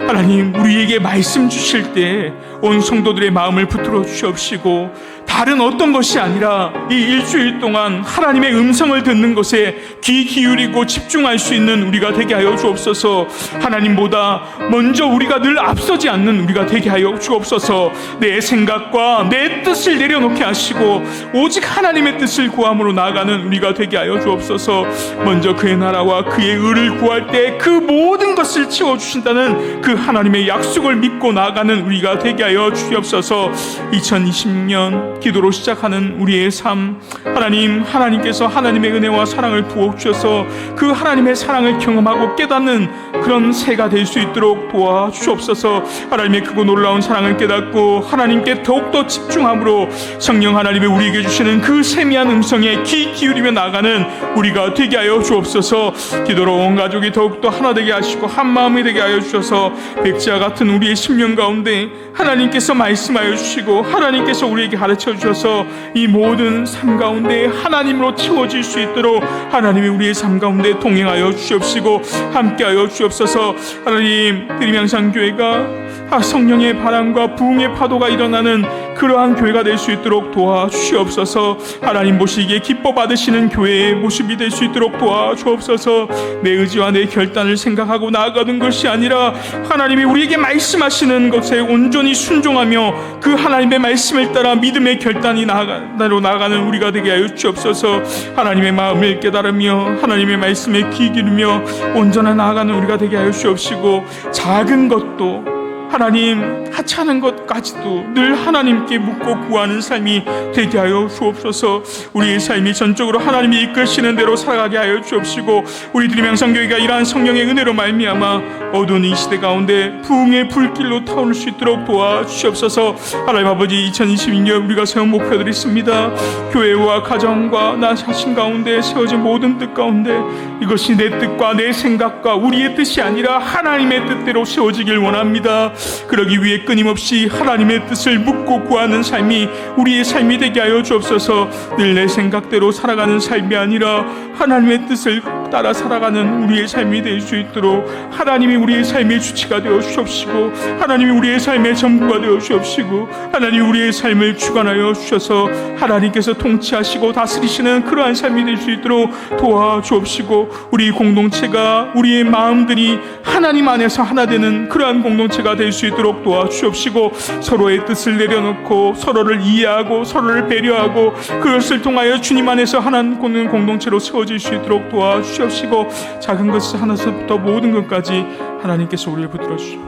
하나님, 우리에게 말씀 주실 때 온 성도들의 마음을 붙들어 주시옵시고, 다른 어떤 것이 아니라 이 일주일 동안 하나님의 음성을 듣는 것에 귀 기울이고 집중할 수 있는 우리가 되게 하여 주옵소서. 하나님보다 먼저 우리가 늘 앞서지 않는 우리가 되게 하여 주옵소서. 내 생각과 내 뜻을 내려놓게 하시고 오직 하나님의 뜻을 구함으로 나아가는 우리가 되게 하여 주옵소서. 먼저 그의 나라와 그의 의를 구할 때 그 모든 것을 채워주신다는 그 하나님의 약속을 믿고 나아가는 우리가 되게 하여 주옵소서. 2020년 기도로 시작하는 우리의 삶, 하나님께서 하나님의 은혜와 사랑을 부어주셔서 그 하나님의 사랑을 경험하고 깨닫는 그런 새가 될 수 있도록 도와주옵소서. 하나님의 크고 놀라운 사랑을 깨닫고 하나님께 더욱더 집중함으로 성령 하나님의 우리에게 주시는 그 세미한 음성에 귀 기울이며 나아가는 우리가 되게 하여 주옵소서. 기도로 온 가족이 더욱더 하나 되게 하시고 한 마음이 되게 하여 주셔서 백지와 같은 우리의 심령 가운데 하나님께서 말씀하여 주시고 하나님께서 우리에게 가르쳐 주셔서 이 모든 삶 가운데 하나님으로 채워질 수 있도록 하나님이 우리의 삶 가운데 동행하여 주시옵시고 함께하여 주옵소서. 하나님, 드림양산교회가 성령의 바람과 부흥의 파도가 일어나는 그러한 교회가 될 수 있도록 도와주시옵소서. 하나님 보시기에 기뻐 받으시는 교회의 모습이 될 수 있도록 도와주옵소서. 내 의지와 내 결단을 생각하고 나아가는 것이 아니라 하나님이 우리에게 말씀하시는 것에 온전히 순종하며 그 하나님의 말씀을 따라 믿음의 결단이 나아가는 우리가 되게 하여 주옵소서. 하나님의 마음을 깨달으며 하나님의 말씀에 귀 기울이며 온전한 나아가는 우리가 되게 하여 주옵시고, 작은 것도 하나님, 하찮은 것까지도 늘 하나님께 묻고 구하는 삶이 되게 하여 주옵소서. 우리의 삶이 전적으로 하나님이 이끄시는 대로 살아가게 하여 주옵시고, 우리 드림양산교회가 이러한 성령의 은혜로 말미암아 어두운 이 시대 가운데 부흥의 불길로 타오를 수 있도록 도와주시옵소서. 하나님 아버지, 2022년 우리가 세운 목표들이 있습니다. 교회와 가정과 나 자신 가운데 세워진 모든 뜻 가운데 이것이 내 뜻과 내 생각과 우리의 뜻이 아니라 하나님의 뜻대로 세워지길 원합니다. 그러기 위해 끊임없이 하나님의 뜻을 묻고 구하는 삶이 우리의 삶이 되게 하여 주옵소서. 늘 내 생각대로 살아가는 삶이 아니라 하나님의 뜻을 따라 살아가는 우리의 삶이 될 수 있도록 하나님이 우리의 삶의 주체가 되어 주옵시고, 하나님이 우리의 삶의 전부가 되어 주옵시고, 하나님이 우리의 삶을 주관하여 주셔서 하나님께서 통치하시고 다스리시는 그러한 삶이 될 수 있도록 도와주옵시고, 우리 공동체가, 우리의 마음들이 하나님 안에서 하나 되는 그러한 공동체가 될 수 있도록 도와주옵시고, 서로의 뜻을 내려놓고 서로를 이해하고 서로를 배려하고 그것을 통하여 주님 안에서 하나님 공동체로 세워질 수 있도록 도와주옵시고, 작은 것 하나서부터 모든 것까지 하나님께서 우리를 붙들어 주시오.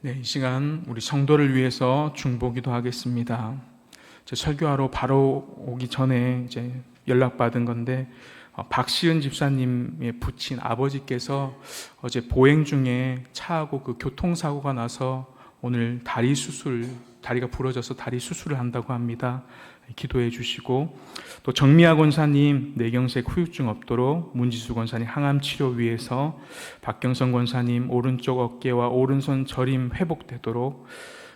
네, 이 시간 우리 성도를 위해서 중보기도 하겠습니다. 저 설교하러 바로 오기 전에 이제 연락받은 건데, 박시은 집사님의 부친 아버지께서 어제 보행 중에 차하고 그 교통사고가 나서 오늘 다리가 부러져서 다리 수술을 한다고 합니다. 기도해 주시고, 또 정미아 권사님 뇌경색 후유증 없도록, 문지수 권사님 항암 치료 위해서, 박경선 권사님 오른쪽 어깨와 오른손 저림 회복되도록,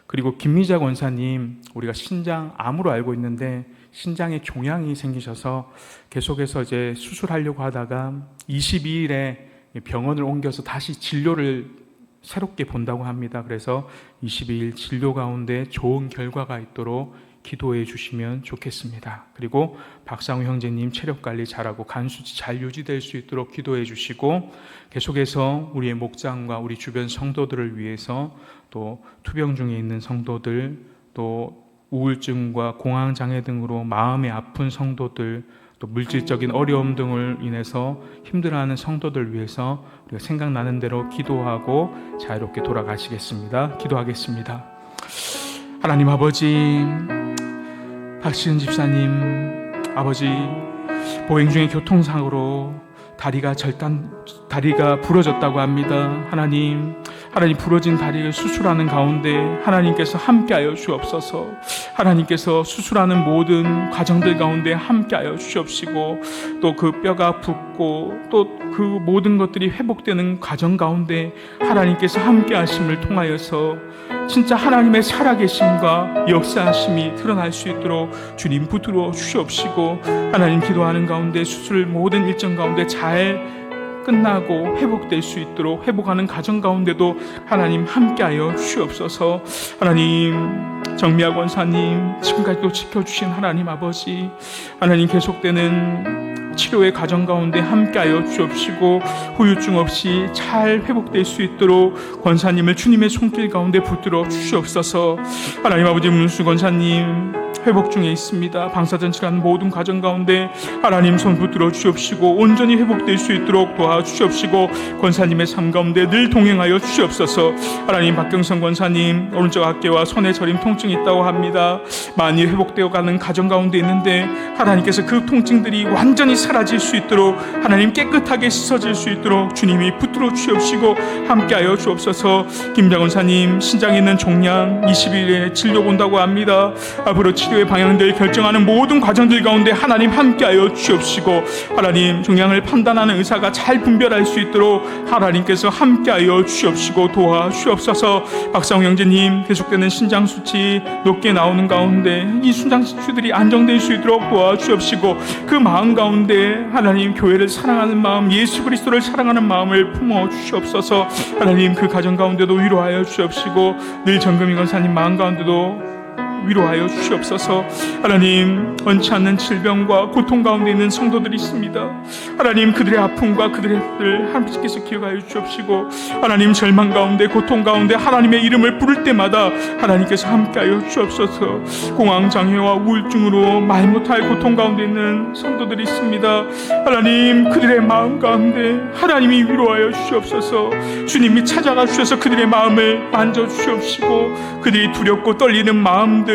그리고 김미자 권사님 우리가 신장 암으로 알고 있는데 신장에 종양이 생기셔서 계속해서 이제 수술하려고 하다가 22일에 병원을 옮겨서 다시 진료를 새롭게 본다고 합니다. 그래서 22일 진료 가운데 좋은 결과가 있도록 기도해 주시면 좋겠습니다. 그리고 박상우 형제님 체력관리 잘하고 간수치 잘 유지될 수 있도록 기도해 주시고, 계속해서 우리의 목장과 우리 주변 성도들을 위해서, 또 투병 중에 있는 성도들, 또 우울증과 공황장애 등으로 마음이 아픈 성도들, 또 물질적인 어려움 등을 인해서 힘들어하는 성도들 위해서 우리가 생각나는 대로 기도하고 자유롭게 돌아가시겠습니다. 기도하겠습니다. 하나님 아버지, 박시은 집사님 아버지 보행 중에 교통사고로 다리가 부러졌다고 합니다. 하나님, 하나님 부러진 다리를 수술하는 가운데 하나님께서 함께하여 주옵소서. 하나님께서 수술하는 모든 과정들 가운데 함께하여 주옵시고 또 그 뼈가 붓고 또 그 모든 것들이 회복되는 과정 가운데 하나님께서 함께하심을 통하여서 진짜 하나님의 살아계심과 역사하심이 드러날 수 있도록 주님 붙들어 주시옵시고 하나님 기도하는 가운데 수술 모든 일정 가운데 잘 끝나고 회복될 수 있도록 회복하는 과정 가운데도 하나님 함께하여 주시옵소서. 하나님 정미아 권사님 지금까지도 지켜주신 하나님 아버지, 하나님 계속되는 치료의 과정 가운데 함께하여 주옵시고 후유증 없이 잘 회복될 수 있도록 권사님을 주님의 손길 가운데 붙들어 주시옵소서. 하나님 아버지 문수 권사님 회복 중에 있습니다. 방사전치라는 모든 과정 가운데 하나님 손 붙들어 주옵시고 온전히 회복될 수 있도록 도와주시옵시고 권사님의 삶 가운데 늘 동행하여 주시옵소서. 하나님 박경선 권사님 오른쪽 어깨와 손에 저림 통증이 있다고 합니다. 많이 회복되어 가는 과정 가운데 있는데 하나님께서 그 통증들이 완전히 사라질 수 있도록 하나님 깨끗하게 씻어질 수 있도록 주님이 붙들어 주시옵시고 함께하여 주옵소서. 김장원사님 신장에 있는 종양 20일에 진료 본다고 합니다. 앞으로 치료의 방향들 결정하는 모든 과정들 가운데 하나님 함께하여 주옵시고 하나님 종양을 판단하는 의사가 잘 분별할 수 있도록 하나님께서 함께하여 주옵시고 도와주옵소서. 박상우 형제님 계속되는 신장 수치 높게 나오는 가운데 이 신장 수치들이 안정될 수 있도록 도와주옵시고 그 마음 가운데 하나님 교회를 사랑하는 마음, 예수 그리스도를 사랑하는 마음을 품어 주시옵소서. 하나님 그 가정 가운데도 위로하여 주옵시고 늘 정금이 권사님 마음 가운데도 위로하여 주시옵소서. 하나님 원치 않는 질병과 고통 가운데 있는 성도들이 있습니다. 하나님 그들의 아픔과 그들을 하나님께서 기억하여 주옵시고 하나님 절망 가운데 고통 가운데 하나님의 이름을 부를 때마다 하나님께서 함께하여 주옵소서. 공황장애와 우울증으로 말 못할 고통 가운데 있는 성도들이 있습니다. 하나님 그들의 마음 가운데 하나님이 위로하여 주시옵소서. 주님이 찾아가 주셔서 그들의 마음을 만져주시옵시고 그들이 두렵고 떨리는 마음들,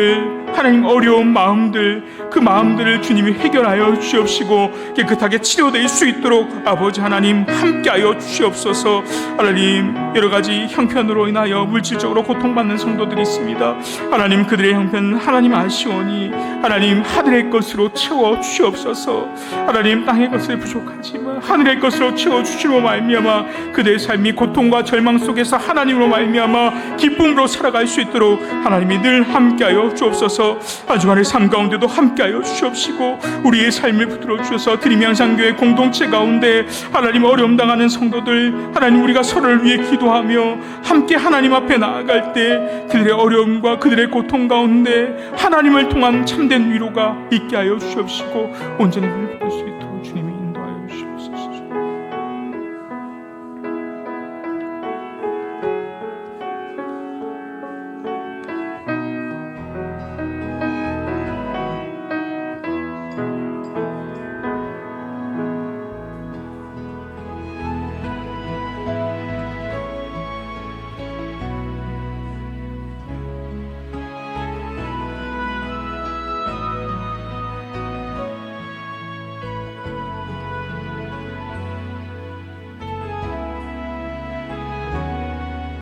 하나님 어려운 마음들, 그 마음들을 주님이 해결하여 주시옵시고 깨끗하게 치료될 수 있도록 아버지 하나님 함께하여 주시옵소서. 하나님 여러가지 형편으로 인하여 물질적으로 고통받는 성도들이 있습니다. 하나님 그들의 형편 하나님 아시오니 하나님 하늘의 것으로 채워 주시옵소서. 하나님 땅의 것을 부족하지만 하늘의 것으로 채워 주시로 말미암아 그들의 삶이 고통과 절망 속에서 하나님으로 말미암아 기쁨으로 살아갈 수 있도록 하나님이 늘 함께하여 주옵소서. 한 주간의 삶 가운데도 함께하여 주옵시고 우리의 삶을 붙들어 주셔서 드림양상교회 공동체 가운데 하나님 어려움 당하는 성도들 하나님 우리가 서로를 위해 기도하며 함께 하나님 앞에 나아갈 때 그들의 어려움과 그들의 고통 가운데 하나님을 통한 참된 위로가 있게 하여 주옵시고 온전히 회복될 수 있도록